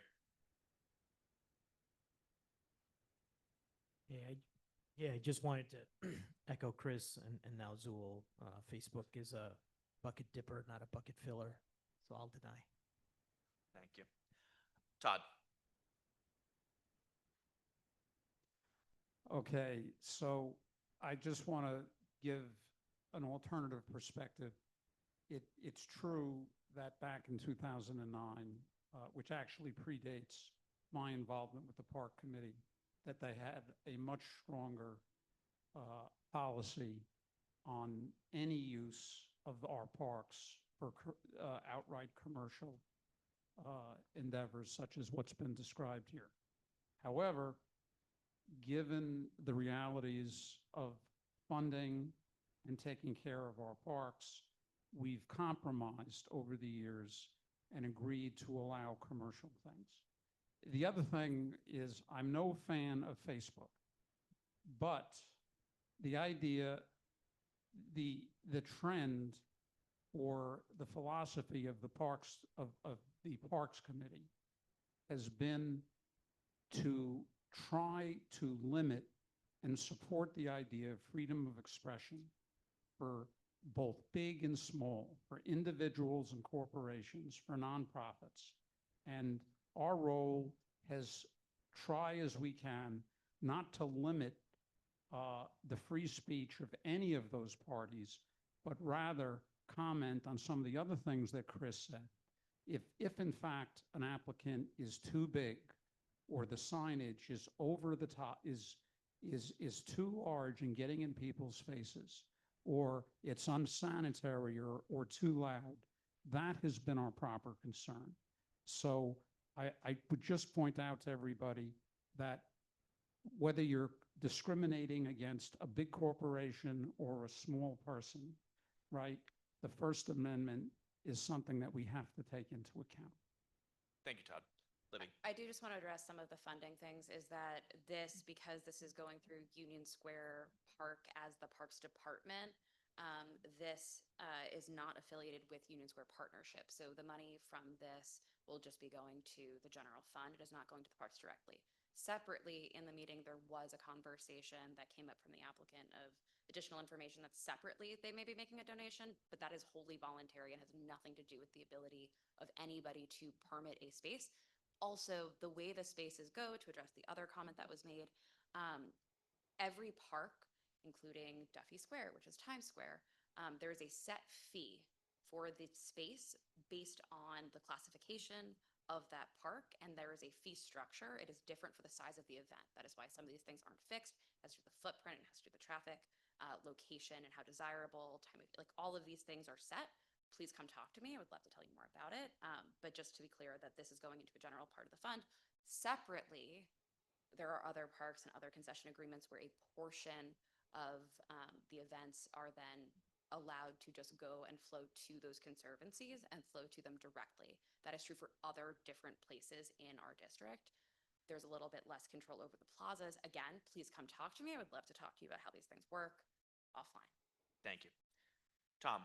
Yeah, I just wanted to echo Chris and now Zool. Facebook is a bucket dipper, not a bucket filler, so I'll deny. Thank you. Todd. Okay, so I just want to give an alternative perspective. It's true that back in 2009, which actually predates my involvement with the Park Committee, that they had a much stronger policy on any use of our parks for outright commercial endeavors such as what's been described here. However, given the realities of funding and taking care of our parks, we've compromised over the years and agreed to allow commercial things. The other thing is, I'm no fan of Facebook, but the idea, the trend or the philosophy of the parks, of the Parks Committee has been to try to limit and support the idea of freedom of expression for both big and small, for individuals and corporations, for nonprofits. And our role has try as we can not to limit the free speech of any of those parties, but rather comment on some of the other things that Chris said. If in fact an applicant is too big, or the signage is over the top, is too large and getting in people's faces, or it's unsanitary or too loud, that has been our proper concern. So I would just point out to everybody that whether you're discriminating against a big corporation or a small person, right, the First Amendment is something that we have to take into account. Thank you, Todd. Libby. I do just want to address some of the funding things, is that because this is going through Union Square Park as the Parks Department, this is not affiliated with Union Square Partnership. So the money from this will just be going to the general fund. It is not going to the parks directly. Separately, in the meeting, there was a conversation that came up from the applicant of additional information that separately they may be making a donation, but that is wholly voluntary and has nothing to do with the ability of anybody to permit a space. Also, the way the spaces go, to address the other comment that was made, every park, including Duffy Square, which is Times Square, there is a set fee for the space based on the classification of that park, and there is a fee structure. It is different for the size of the event. That is why some of these things aren't fixed. It has to do with the footprint, it has to do with the traffic, location, and how desirable, time of, like all of these things are set. Please come talk to me. I would love to tell you more about it. But just to be clear that this is going into a general part of the fund. Separately, there are other parks and other concession agreements where a portion of the events are then allowed to just go and flow to those conservancies and flow to them directly. That is true for other different places in our district. There's a little bit less control over the plazas. Again, please come talk to me. I would love to talk to you about how these things work offline. Thank you. Tom.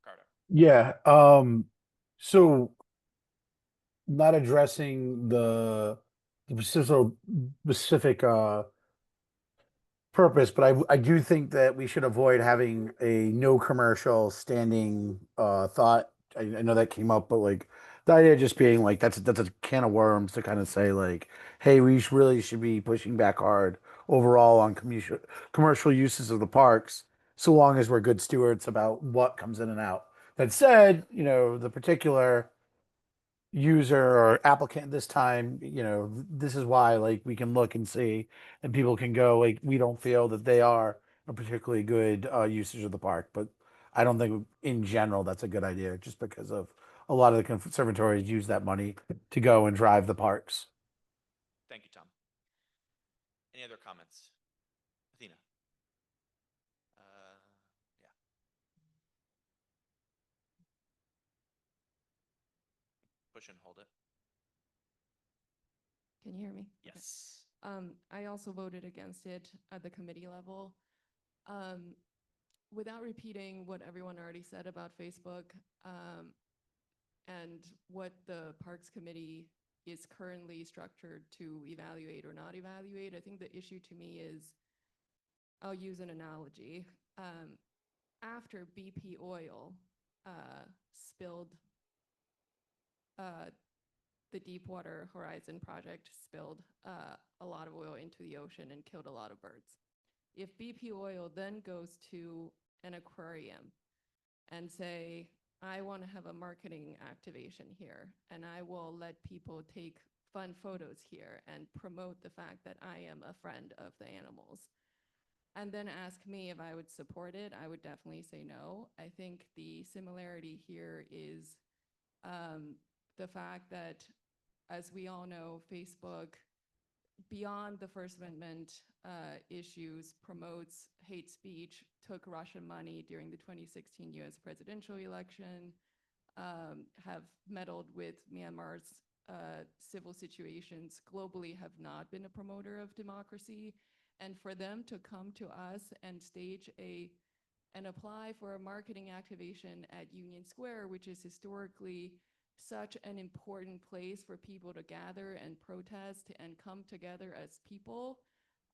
Carter. Yeah, so not addressing the specific purpose, but I do think that we should avoid having a no commercial standing thought. I know that came up, but like the idea just being like that's a can of worms to kind of say like, hey, we really should be pushing back hard overall on commercial uses of the parks, so long as we're good stewards about what comes in and out. That said, the particular user or applicant this time, this is why like we can look and see, and people can go like, we don't feel that they are a particularly good usage of the park. But I don't think in general that's a good idea, just because of a lot of the conservatories use that money to go and drive the parks. Thank you, Tom. Any other comments? Athena. Yeah. Push and hold it. Can you hear me? Yes. I also voted against it at the committee level. Without repeating what everyone already said about Facebook, and what the Parks Committee is currently structured to evaluate or not evaluate, I think the issue to me is, I'll use an analogy. After BP Oil spilled, the Deepwater Horizon project spilled a lot of oil into the ocean and killed a lot of birds. If BP Oil then goes to an aquarium and say, I want to have a marketing activation here, and I will let people take fun photos here and promote the fact that I am a friend of the animals, and then ask me if I would support it, I would definitely say no. I think the similarity here is the fact that, as we all know, Facebook beyond the First Amendment issues, promotes hate speech, took Russian money during the 2016 US presidential election, have meddled with Myanmar's civil situations globally, have not been a promoter of democracy. And for them to come to us and stage and apply for a marketing activation at Union Square, which is historically such an important place for people to gather and protest and come together as people.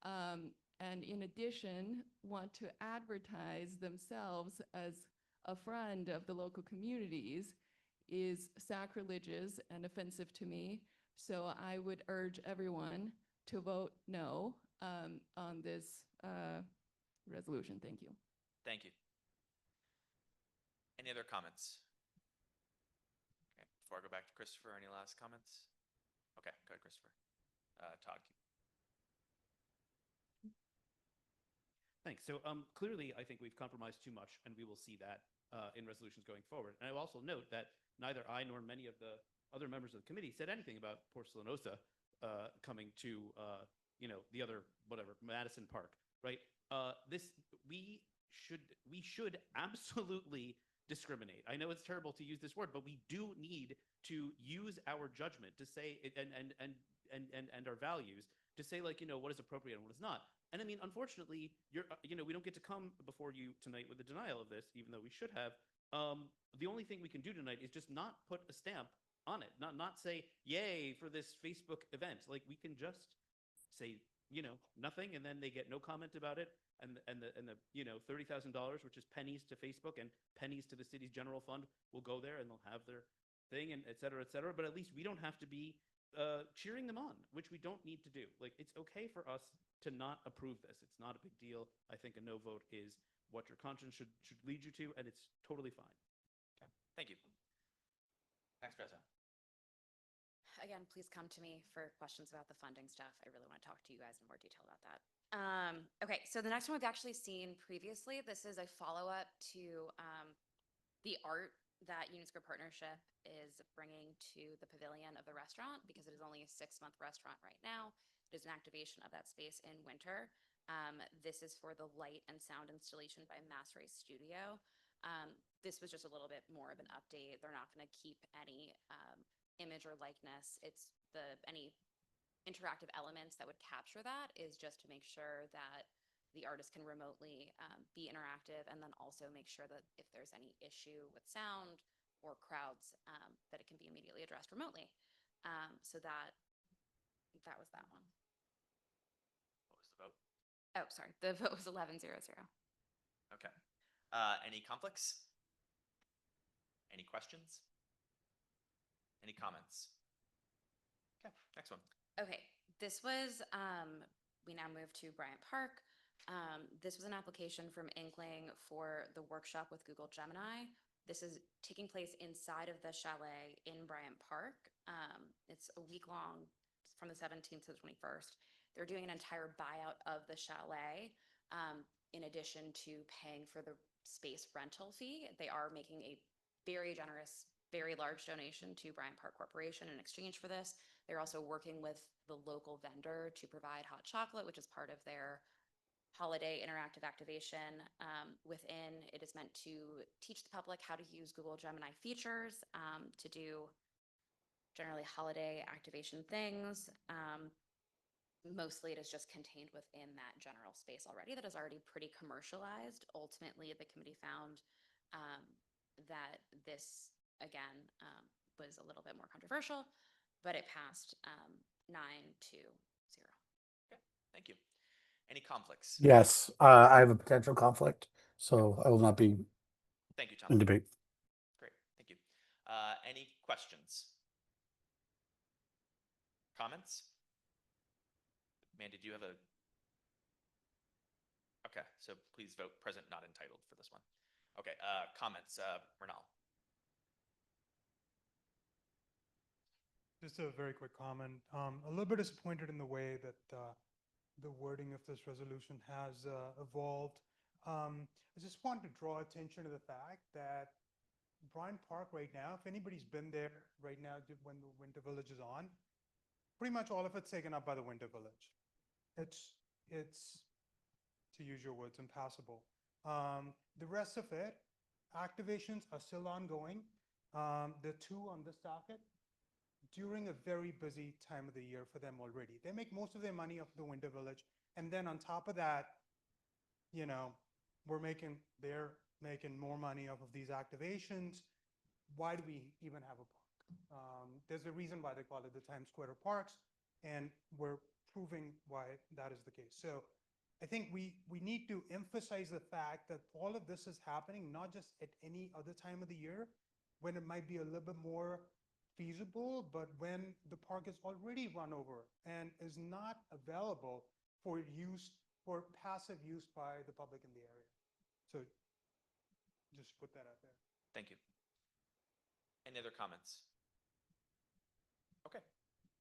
And in addition, want to advertise themselves as a friend of the local communities is sacrilegious and offensive to me. So I would urge everyone to vote no on this resolution. Thank you. Thank you. Any other comments? Okay, before I go back to Christopher, any last comments? Okay, go ahead, Christopher. Todd. Thanks. So clearly, I think we've compromised too much, and we will see that in resolutions going forward. And I will also note that neither I nor many of the other members of the committee said anything about Porcelanosa coming to the other Madison Park, right? We should absolutely discriminate. I know it's terrible to use this word, but we do need to use our judgment to say and our values to say, like, what is appropriate and what is not. And I mean, unfortunately, we don't get to come before you tonight with a denial of this, even though we should have. The only thing we can do tonight is just not put a stamp on it, not say yay for this Facebook event. Like, we can just say nothing, and then they get no comment about it, and the $30,000, which is pennies to Facebook and pennies to the city's general fund, will go there, and they'll have their thing, and et cetera, et cetera. But at least we don't have to be cheering them on, which we don't need to do. Like, it's okay for us to not approve this. It's not a big deal. I think a no vote is what your conscience should lead you to, and it's totally fine. Okay, thank you. Thanks, President. Again, please come to me for questions about the funding stuff. I really want to talk to you guys in more detail about that. Okay, so the next one we've actually seen previously. This is a follow-up to the art that Union Square Partnership is bringing to the pavilion of the restaurant, because it is only a 6-month restaurant right now. It is an activation of that space in winter. This is for the light and sound installation by Mass Ray Studio. This was just a little bit more of an update. They're not going to keep any image or likeness. It's any interactive elements that would capture that is just to make sure that the artist can remotely be interactive, and then also make sure that if there's any issue with sound or crowds, that it can be immediately addressed remotely. So that was that one. What was the vote? Oh, sorry. The vote was 11-0-0. Okay. Any conflicts? Any questions? Any comments? Okay, next one. Okay, this was, we now move to Bryant Park. This was an application from Inkling for the workshop with Google Gemini. This is taking place inside of the chalet in Bryant Park. It's a week long, from the 17th to the 21st. They're doing an entire buyout of the chalet, in addition to paying for the space rental fee. They are making a very generous, very large donation to Bryant Park Corporation in exchange for this. They're also working with the local vendor to provide hot chocolate, which is part of their holiday interactive activation. Within, it is meant to teach the public how to use Google Gemini features to do generally holiday activation things. Mostly it is just contained within that general space already that is already pretty commercialized. Ultimately, the committee found that this, again, was a little bit more controversial, but it passed 9-0. Okay, thank you. Any conflicts? Yes, I have a potential conflict, so I will not be Thank you, Tom. in debate. Great, thank you. Any questions? Comments? Mandy, do you have a? Okay, so please vote present, not entitled for this one. Okay, comments, Renal. Just a very quick comment. A little bit disappointed in the way that the wording of this resolution has evolved. I just want to draw attention to the fact that Bryant Park right now, if anybody's been there right now when the Winter Village is on, pretty much all of it's taken up by the Winter Village. It's, to use your words, impassable. The rest of it, activations are still ongoing. There are 2 on this docket during a very busy time of the year for them already. They make most of their money off the Winter Village. And then on top of that, you know, they're making more money off of these activations. Why do we even have a park? There's a reason why they call it the Times Square of Parks, and we're proving why that is the case. So I think we need to emphasize the fact that all of this is happening not just at any other time of the year when it might be a little bit more feasible, but when the park is already run over and is not available for use, for passive use by the public in the area. So just put that out there. Thank you. Any other comments? Okay,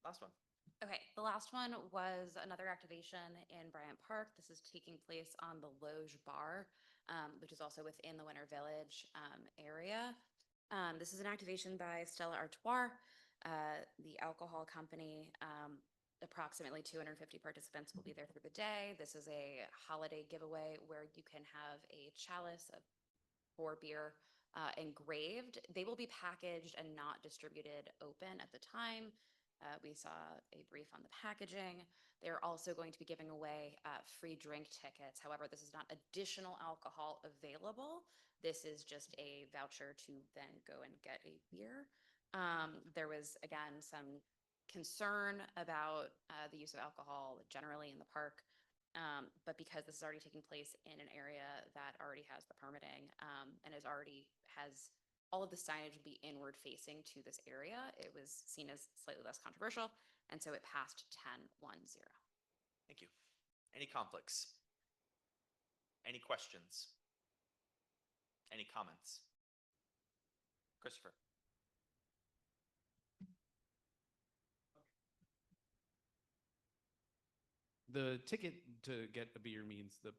last one. Okay, the last one was another activation in Bryant Park. This is taking place on the Loge Bar, which is also within the Winter Village area. This is an activation by Stella Artois, the alcohol company. Approximately 250 participants will be there through the day. This is a holiday giveaway where you can have a chalice for beer engraved. They will be packaged and not distributed open at the time. We saw a brief on the packaging. They're also going to be giving away free drink tickets. However, this is not additional alcohol available. This is just a voucher to then go and get a beer. There was, again, some concern about the use of alcohol generally in the park. But because this is already taking place in an area that already has the permitting and is already has all of the signage would be inward facing to this area, it was seen as slightly less controversial. And so it passed 10-1-0. Thank you. Any conflicts? Any questions? Any comments? Christopher. The ticket to get a beer means that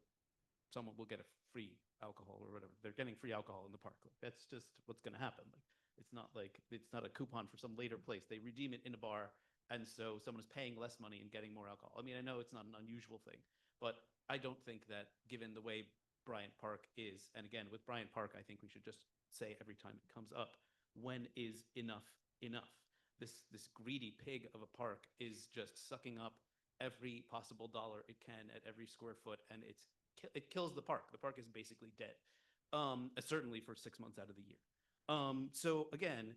someone will get a free alcohol or whatever. They're getting free alcohol in the park. Like, that's just what's going to happen. Like, it's not a coupon for some later place. They redeem it in a bar, and so someone is paying less money and getting more alcohol. I mean, I know it's not an unusual thing, but I don't think that given the way Bryant Park is, and again, with Bryant Park, I think we should just say every time it comes up, when is enough enough? This greedy pig of a park is just sucking up every possible dollar it can at every square foot, and it kills the park. The park is basically dead, certainly for 6 months out of the year. So again,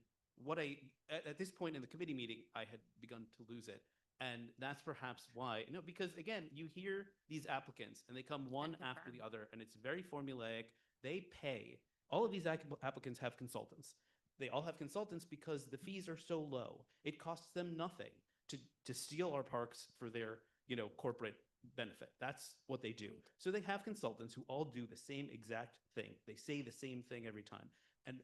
at this point in the committee meeting, I had begun to lose it. And that's perhaps why, because again, you hear these applicants and they come one after the other, and it's very formulaic. They pay. All of these applicants have consultants. They all have consultants because the fees are so low. It costs them nothing to steal our parks for their, corporate benefit. That's what they do. So they have consultants who all do the same exact thing. They say the same thing every time. And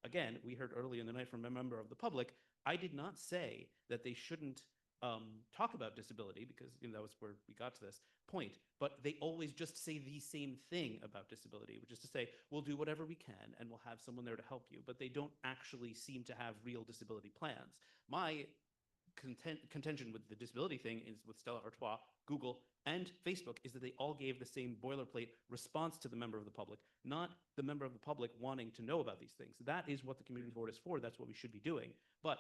again, we heard earlier in the night from a member of the public, I did not say that they shouldn't talk about disability, because that was where we got to this point, but they always just say the same thing about disability, which is to say, we'll do whatever we can and we'll have someone there to help you, but they don't actually seem to have real disability plans. My contention with the disability thing is with Stella Artois, Google, and Facebook is that they all gave the same boilerplate response to the member of the public, not the member of the public wanting to know about these things. That is what the community board is for. That's what we should be doing. But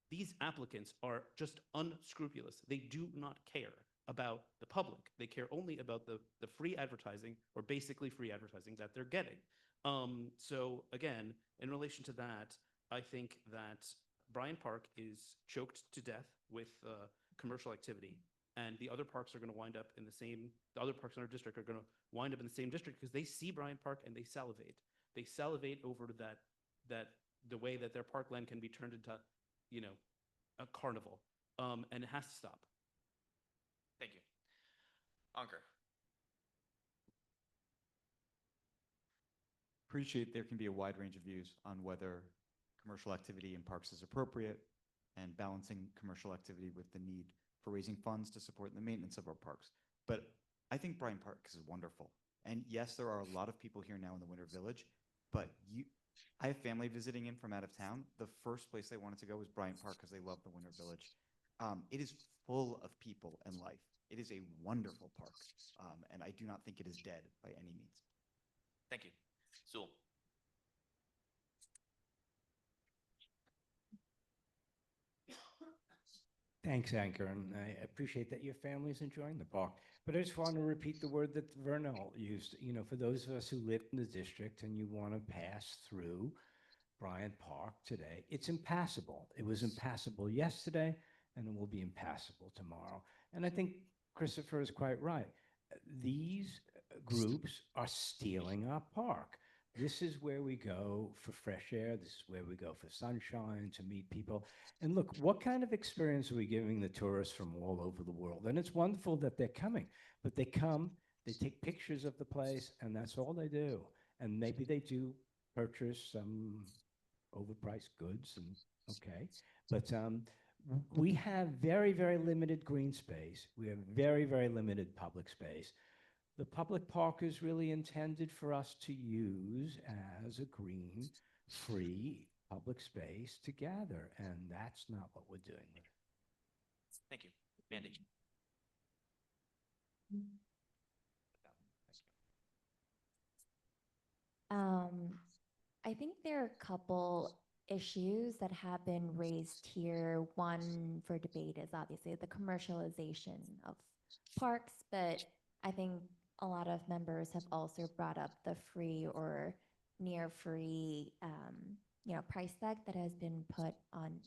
these applicants are just unscrupulous. They do not care about the public. They care only about the free advertising, or basically free advertising, that they're getting. So again, in relation to that, I think that Bryant Park is choked to death with commercial activity, and the other parks are going to wind up in the other parks in our district are going to wind up in the same district because they see Bryant Park and they salivate. They salivate over that the way that their parkland can be turned into, a carnival, and it has to stop. Thank you. Ankur. Appreciate there can be a wide range of views on whether commercial activity in parks is appropriate, and balancing commercial activity with the need for raising funds to support the maintenance of our parks. But I think Bryant Park is wonderful. And yes, there are a lot of people here now in the Winter Village, but I have family visiting in from out of town. The first place they wanted to go was Bryant Park because they love the Winter Village. It is full of people and life. It is a wonderful park, and I do not think it is dead by any means. Thank you. Zool. Thanks, Anchor, and I appreciate that your family's enjoying the park. But I just want to repeat the word that Vernell used. You know, for those of us who live in the district and you want to pass through Bryant Park today, it's impassable. It was impassable yesterday, and it will be impassable tomorrow. And I think Christopher is quite right. These groups are stealing our park. This is where we go for fresh air. This is where we go for sunshine, to meet people. And look, what kind of experience are we giving the tourists from all over the world? And it's wonderful that they're coming, but they come, they take pictures of the place, and that's all they do. And maybe they do purchase some overpriced goods, and okay. But we have very, very limited green space. We have very, very limited public space. The public park is really intended for us to use as a green, free public space to gather, and that's not what we're doing with it. Thank you. Mandy. I think there are a couple issues that have been raised here. One for debate is obviously the commercialization of parks, but I think a lot of members have also brought up the free or near free, price tag that has been put on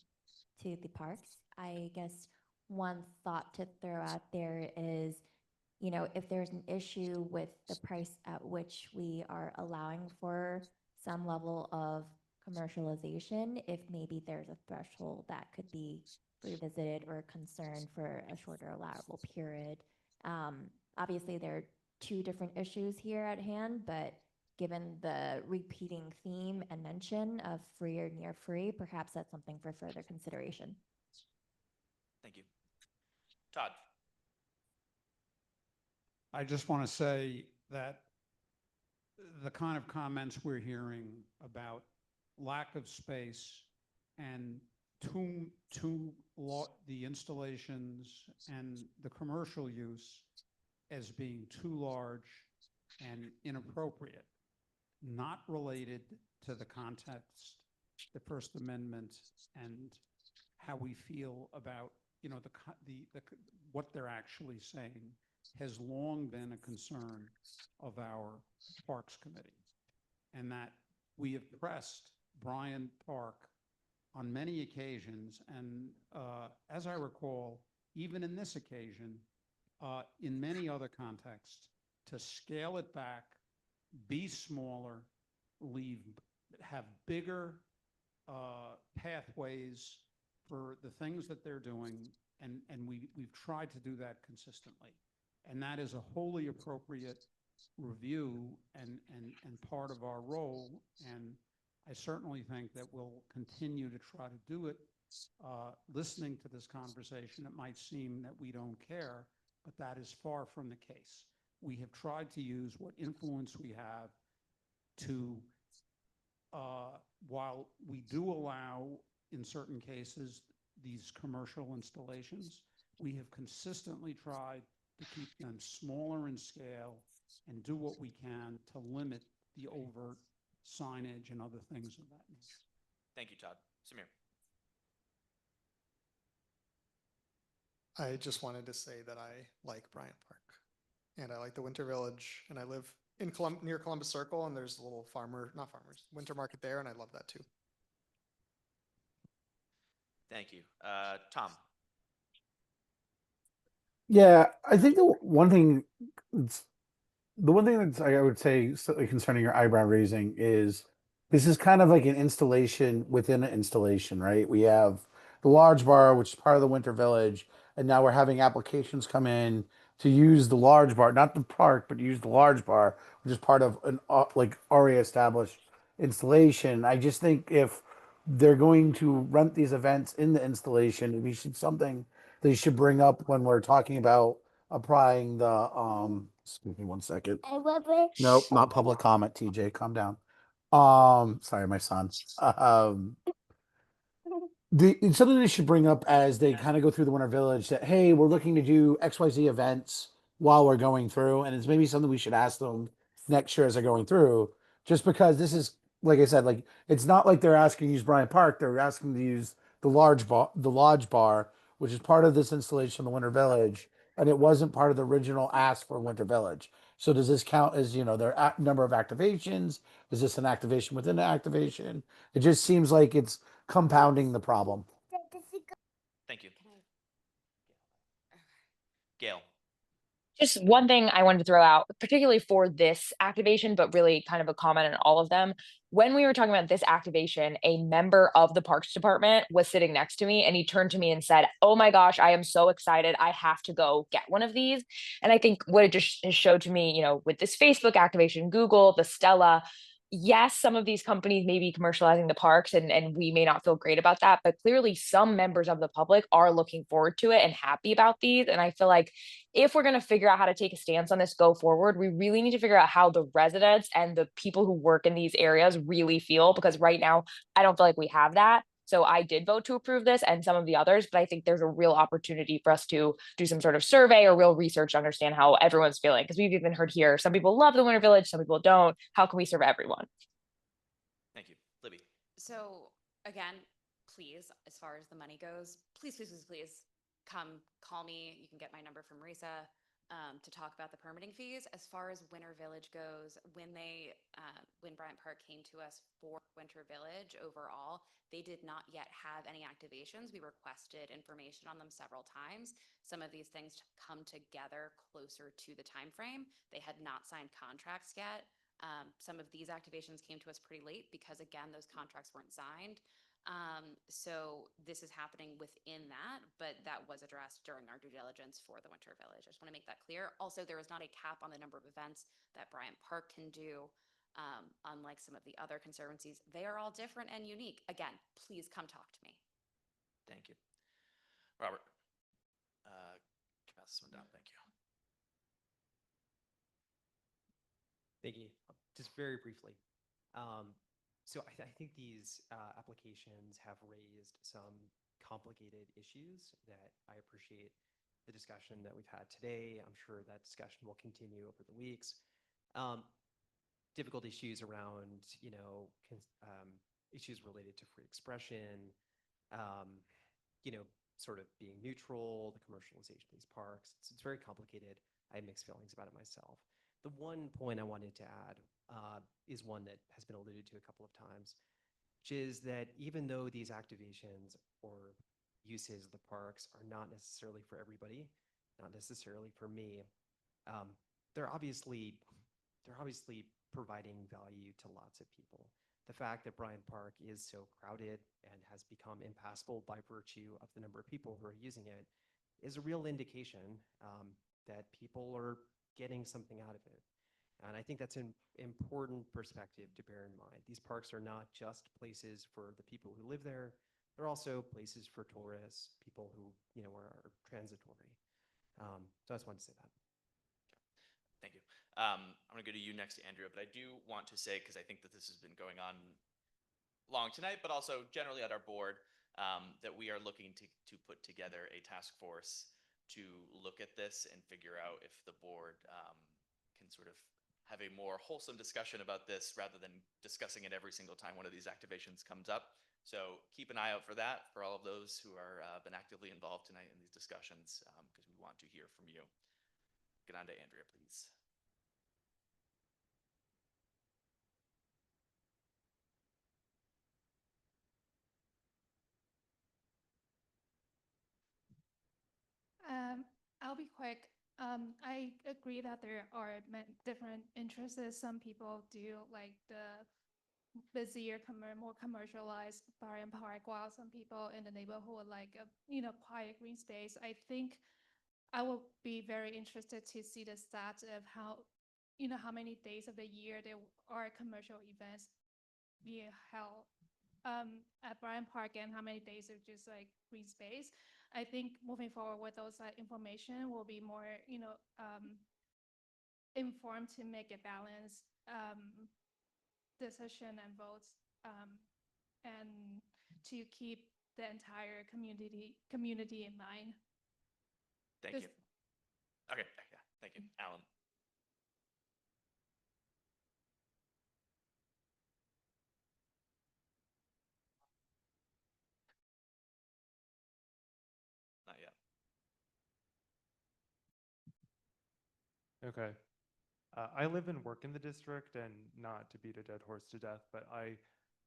to the parks. I guess one thought to throw out there is, if there's an issue with the price at which we are allowing for some level of commercialization, if maybe there's a threshold that could be revisited or concerned for a shorter allowable period. Obviously, there are two different issues here at hand, but given the repeating theme and mention of free or near free, perhaps that's something for further consideration. Thank you. Todd. I just want to say that the kind of comments we're hearing about lack of space and the installations and the commercial use as being too large and inappropriate, not related to the context, the First Amendment, and how we feel about, what they're actually saying, has long been a concern of our Parks Committee, and that we have pressed Bryant Park on many occasions, and as I recall, even in this occasion, in many other contexts, to scale it back, be smaller, have bigger pathways for the things that they're doing, and we've tried to do that consistently. And that is a wholly appropriate review and part of our role. And I certainly think that we'll continue to try to do it. Listening to this conversation, it might seem that we don't care, but that is far from the case. We have tried to use what influence we have to, while we do allow, in certain cases, these commercial installations, we have consistently tried to keep them smaller in scale and do what we can to limit the overt signage and other things of that nature. Thank you, Todd. Samir. I just wanted to say that I like Bryant Park, and I like the Winter Village, and I live in near Columbus Circle, and there's a little winter market there, and I love that too. Thank you. Tom. Yeah, I think the one thing that's I would say concerning your eyebrow raising is this is kind of like an installation within an installation, right? We have the large bar, which is part of the Winter Village, and now we're having applications come in to use the large bar, not the park, but use the large bar, which is part of an already established installation. I just think if they're going to rent these events in the installation, it'd be something they should bring up when we're talking about applying the excuse me one second. Nope, not public comment, TJ, calm down. Sorry, my son. it's something they should bring up as they kind of go through the Winter Village that, hey, we're looking to do XYZ events while we're going through. And it's maybe something we should ask them next year as they're going through, just because this is, like I said, like it's not like they're asking to use Bryant Park. They're asking to use the Lodge Bar, which is part of this installation of the Winter Village. And it wasn't part of the original ask for Winter Village. So does this count as, their number of activations? Is this an activation within an activation? It just seems like it's compounding the problem. Thank you. Gail. Just one thing I wanted to throw out, particularly for this activation, but really kind of a comment on all of them. When we were talking about this activation, a member of the Parks Department was sitting next to me and he turned to me and said, "Oh my gosh, I am so excited. I have to go get one of these." And I think what it just has showed to me, with this Facebook activation, Google, the Stella, yes, some of these companies may be commercializing the parks and we may not feel great about that, but clearly some members of the public are looking forward to it and happy about these. And I feel like if we're going to figure out how to take a stance on this go forward, we really need to figure out how the residents and the people who work in these areas really feel, because right now I don't feel like we have that. So I did vote to approve this and some of the others, but I think there's a real opportunity for us to do some sort of survey or real research to understand how everyone's feeling. Because we've even heard here, some people love the Winter Village, some people don't. How can we serve everyone? Thank you. Libby. So again, please, as far as the money goes, please, please, please, please come call me. You can get my number from Marisa to talk about the permitting fees. As far as Winter Village goes, when Bryant Park came to us for Winter Village overall, they did not yet have any activations. We requested information on them several times. Some of these things come together closer to the time frame. They had not signed contracts yet. Some of these activations came to us pretty late because, again, those contracts weren't signed. So this is happening within that, but that was addressed during our due diligence for the Winter Village. I just want to make that clear. Also, there is not a cap on the number of events that Bryant Park can do. Unlike some of the other conservancies, they are all different and unique. Again, please come talk to me. Thank you. Robert. Pass this one down. Thank you. Thank you. Just very briefly. So I think these applications have raised some complicated issues that I appreciate the discussion that we've had today. I'm sure that discussion will continue over the weeks. Difficult issues around, issues related to free expression, sort of being neutral, the commercialization of these parks. It's very complicated. I have mixed feelings about it myself. The one point I wanted to add is one that has been alluded to a couple of times, which is that even though these activations or uses of the parks are not necessarily for everybody, not necessarily for me, they're obviously providing value to lots of people. The fact that Bryant Park is so crowded and has become impassable by virtue of the number of people who are using it is a real indication that people are getting something out of it. And I think that's an important perspective to bear in mind. These parks are not just places for the people who live there. They're also places for tourists, people who, are transitory. So I just wanted to say that. Thank you. I'm going to go to you next, Andrea, but I do want to say, because I think that this has been going on long tonight, but also generally at our board, that we are looking to put together a task force to look at this and figure out if the board can sort of have a more wholesome discussion about this rather than discussing it every single time one of these activations comes up. So keep an eye out for that, for all of those who are been actively involved tonight in these discussions, because we want to hear from you. Get on to Andrea, please. I'll be quick. I agree that there are different interests. Some people do like the busier, more commercialized Bryant Park, while some people in the neighborhood would like a quiet green space. I think I will be very interested to see the stats of how many days of the year there are commercial events being held at Bryant Park and how many days of just like green space. I think moving forward with those information will be more, informed to make a balanced decision and votes, and to keep the entire community in mind. Thank This- you. Okay, yeah, thank you. Alan? Not yet. Okay. I live and work in the district, and not to beat a dead horse to death, but I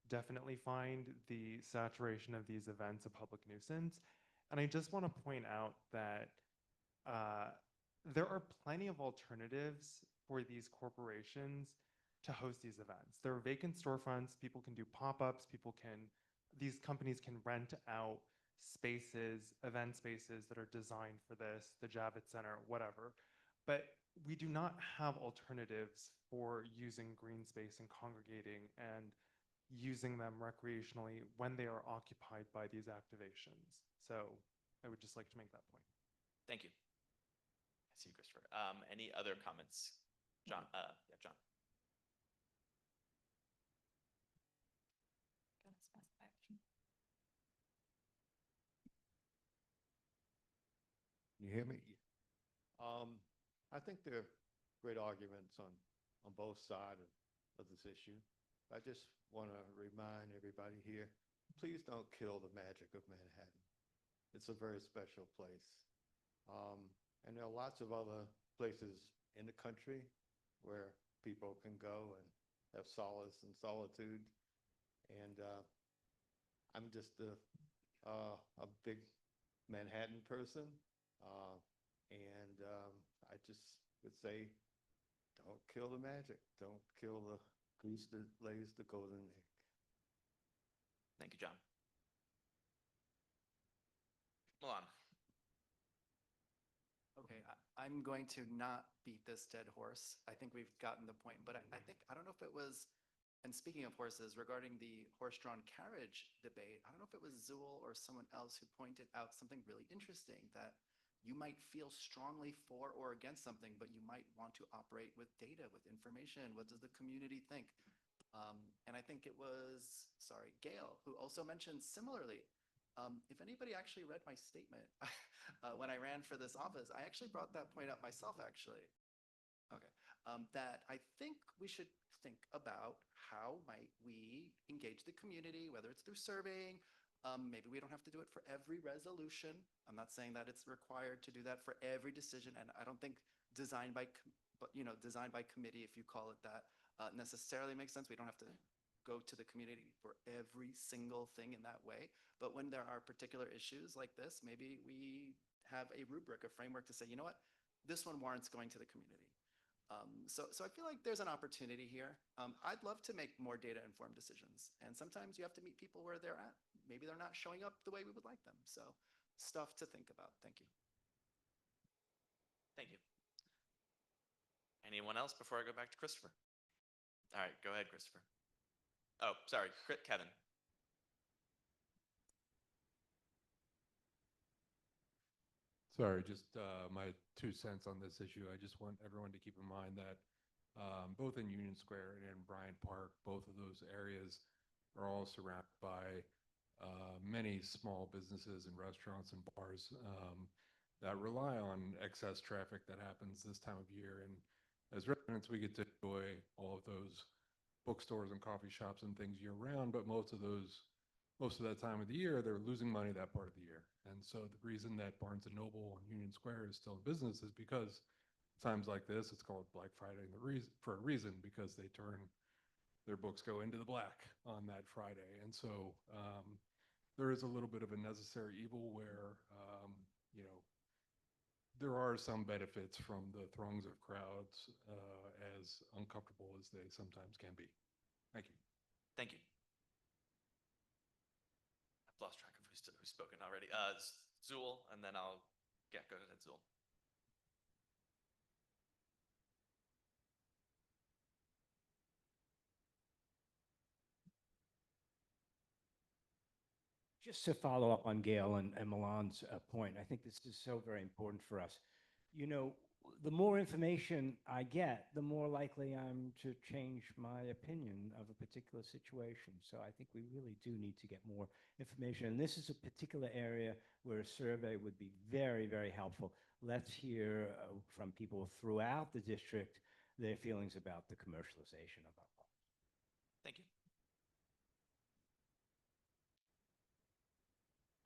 definitely find the saturation of these events a public nuisance. And I just want to point out that there are plenty of alternatives for these corporations to host these events. There are vacant storefronts, people can do pop-ups, these companies can rent out spaces, event spaces that are designed for this, the Javits Center, whatever. But we do not have alternatives for using green space and congregating and using them recreationally when they are occupied by these activations. So I would just like to make that point. Thank you. I see you, Christopher. Any other comments? John, yeah, John. You hear me? I think there are great arguments on both sides of this issue. I just want to remind everybody here, please don't kill the magic of Manhattan. It's a very special place. And there are lots of other places in the country where people can go and have solace and solitude. And I'm just a big Manhattan person. I just would say, don't kill the magic. Don't kill the goose that lays the golden egg. Thank you, John. Milan. Okay, I'm going to not beat this dead horse. I think we've gotten the point, but I think, I don't know if it was, and speaking of horses, regarding the horse-drawn carriage debate, I don't know if it was Zool or someone else who pointed out something really interesting, that you might feel strongly for or against something, but you might want to operate with data, with information. What does the community think? And I think it was, sorry, Gail, who also mentioned similarly, if anybody actually read my statement when I ran for this office, I actually brought that point up myself, actually. Okay, that I think we should think about how might we engage the community, whether it's through surveying. Maybe we don't have to do it for every resolution. I'm not saying that it's required to do that for every decision, and I don't think design by committee, if you call it that, necessarily makes sense. We don't have to go to the community for every single thing in that way. But when there are particular issues like this, maybe we have a rubric, a framework to say, you know what, this one warrants going to the community. So I feel like there's an opportunity here. I'd love to make more data-informed decisions. And sometimes you have to meet people where they're at. Maybe they're not showing up the way we would like them. So stuff to think about. Thank you. Thank you. Anyone else before I go back to Christopher? All right, go ahead, Christopher. Oh, sorry, Kevin. Sorry, just my 2 cents on this issue. I just want everyone to keep in mind that both in Union Square and in Bryant Park, both of those areas are all surrounded by many small businesses and restaurants and bars that rely on excess traffic that happens this time of year. And as residents, we get to enjoy all of those bookstores and coffee shops and things year round, but most of that time of the year, they're losing money that part of the year. And so the reason that Barnes & Noble and Union Square is still in business is because times like this, it's called Black Friday for a reason, because they turn their books go into the black on that Friday. And so there is a little bit of a necessary evil where, there are some benefits from the throngs of crowds, as uncomfortable as they sometimes can be. Thank you. Thank you. I've lost track of who's spoken already. Zool, and then I'll go ahead, Zool. Just to follow up on Gail and Milan's point, I think this is so very important for us. You know, the more information I get, the more likely I'm to change my opinion of a particular situation. So I think we really do need to get more information. And this is a particular area where a survey would be very, very helpful. Let's hear from people throughout the district their feelings about the commercialization of our park. Thank you.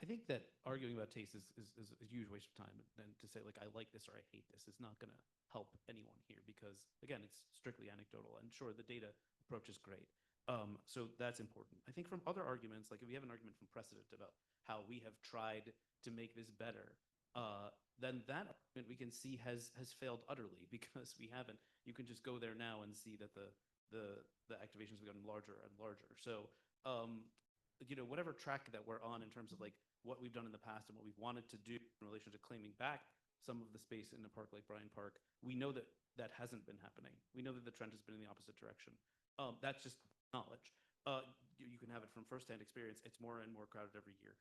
I think that arguing about taste is a huge waste of time. And to say, like, I like this or I hate this is not going to help anyone here because, again, it's strictly anecdotal. And sure, the data approach is great. So that's important. I think from other arguments, like if we have an argument from precedent about how we have tried to make this better, then that argument we can see has failed utterly because we haven't. You can just go there now and see that the activations have gotten larger and larger. So whatever track that we're on in terms of like what we've done in the past and what we've wanted to do in relation to claiming back some of the space in a park like Bryant Park, we know that that hasn't been happening. We know that the trend has been in the opposite direction. That's just knowledge. You can have it from firsthand experience. It's more and more crowded every year.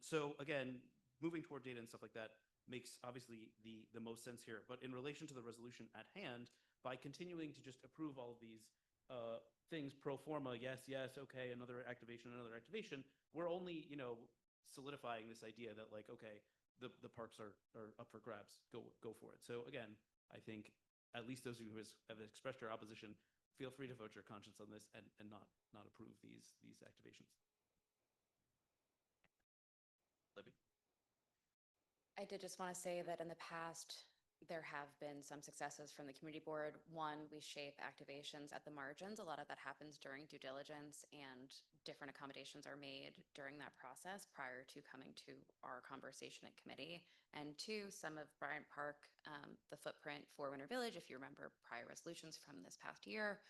So again, moving toward data and stuff like that makes obviously the most sense here. But in relation to the resolution at hand, by continuing to just approve all of these things pro forma, yes, okay, another activation, we're only, solidifying this idea that like, okay, the parks are up for grabs, go for it. So again, I think at least those who have expressed their opposition, feel free to vote your conscience on this and not approve these activations. Libby? I did just want to say that in the past, there have been some successes from the community board. One, we shape activations at the margins. A lot of that happens during due diligence and different accommodations are made during that process prior to coming to our conversation at committee. And two, some of Bryant Park, the footprint for Winter Village, if you remember prior resolutions from this past year,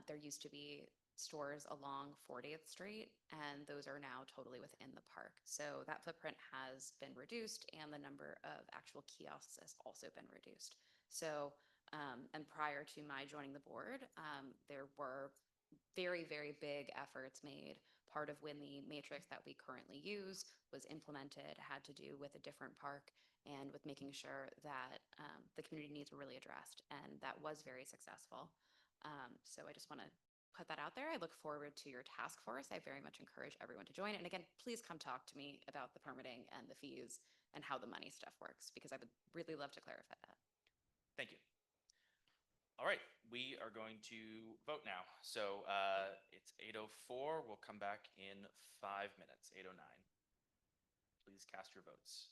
there used to be stores along 40th Street, and those are now totally within the park. So that footprint has been reduced, and the number of actual kiosks has also been reduced. So, and prior to my joining the board, there were very, very big efforts made. Part of when the matrix that we currently use was implemented had to do with a different park and with making sure that the community needs were really addressed, and that was very successful. So I just want to put that out there. I look forward to your task force. I very much encourage everyone to join. And again, please come talk to me about the permitting and the fees and how the money stuff works, because I would really love to clarify that. Thank you. All right, we are going to vote now. So it's 8:04. We'll come back in 5 minutes, 8:09. Please cast your votes.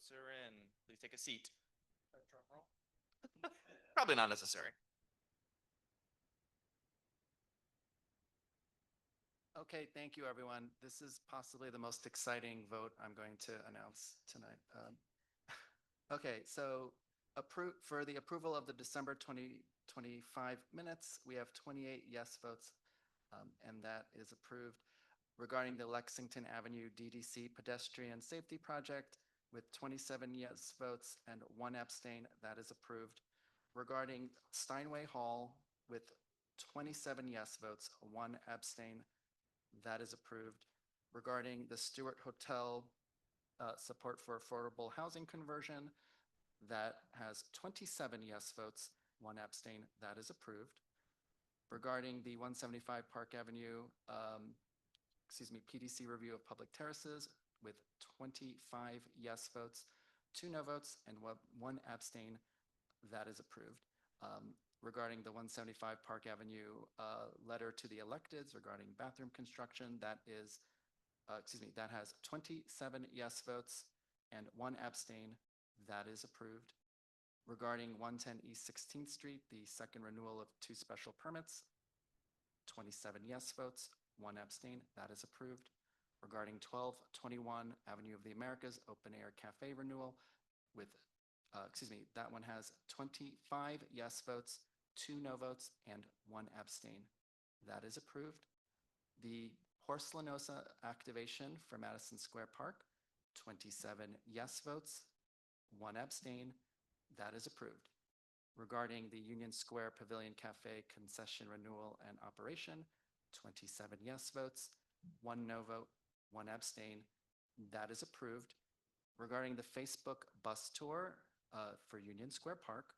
Votes are in. Please take a seat. Probably not necessary. Okay, thank you, everyone. This is possibly the most exciting vote I'm going to announce tonight. Okay, so for the approval of the December 2025 minutes, we have 28 yes votes, and that is approved. Regarding the Lexington Avenue DDC pedestrian safety project, with 27 yes votes and 1 abstain, that is approved. Regarding Steinway Hall, with 27 yes votes, 1 abstain, that is approved. Regarding the Stewart Hotel support for affordable housing conversion, that has 27 yes votes, 1 abstain, that is approved. Regarding the 175 Park Avenue, PDC review of public terraces, with 25 yes votes, 2 no votes, and 1 abstain, that is approved. Regarding the 175 Park Avenue letter to the electeds regarding bathroom construction, that has 27 yes votes and 1 abstain, that is approved. Regarding 110 East 16th Street, the second renewal of 2 special permits, 27 yes votes, 1 abstain, that is approved. Regarding 1221 Avenue of the Americas Open Air Cafe renewal with, that one has 25 yes votes, 2 no votes, and 1 abstain. That is approved. The Horse Lanosa activation for Madison Square Park, 27 yes votes, 1 abstain. That is approved. Regarding the Union Square Pavilion Cafe concession renewal and operation, 27 yes votes, 1 no vote, 1 abstain. That is approved. Regarding the Facebook bus tour for Union Square Park,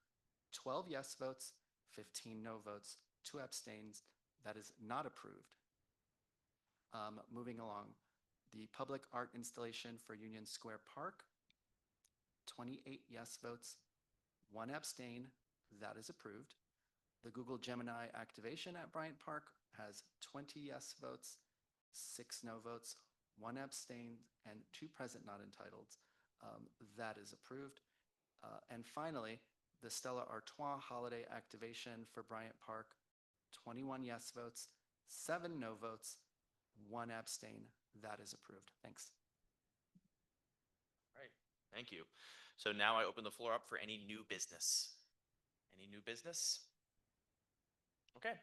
12 yes votes, 15 no votes, 2 abstains. That is not approved. Moving along, the public art installation for Union Square Park, 28 yes votes, 1 abstain. That is approved. The Google Gemini activation at Bryant Park has 20 yes votes, 6 no votes, 1 abstain, and 2 present not entitled. That is approved. And finally, the Stella Artois holiday activation for Bryant Park, 21 yes votes, 7 no votes, 1 abstain. That is approved. Thanks. Right. Thank you. So now I open the floor up for any new business. Any new business? Okay.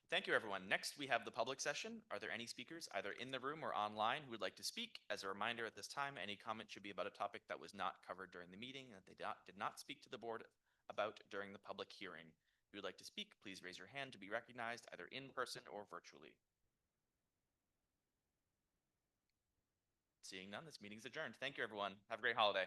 Thank you, everyone. Next, we have the public session. Are there any speakers, either in the room or online, who would like to speak? As a reminder at this time, any comment should be about a topic that was not covered during the meeting and that they did not speak to the board about during the public hearing. If you would like to speak, please raise your hand to be recognized, either in person or virtually. Seeing none, this meeting is adjourned. Thank you, everyone. Have a great holiday.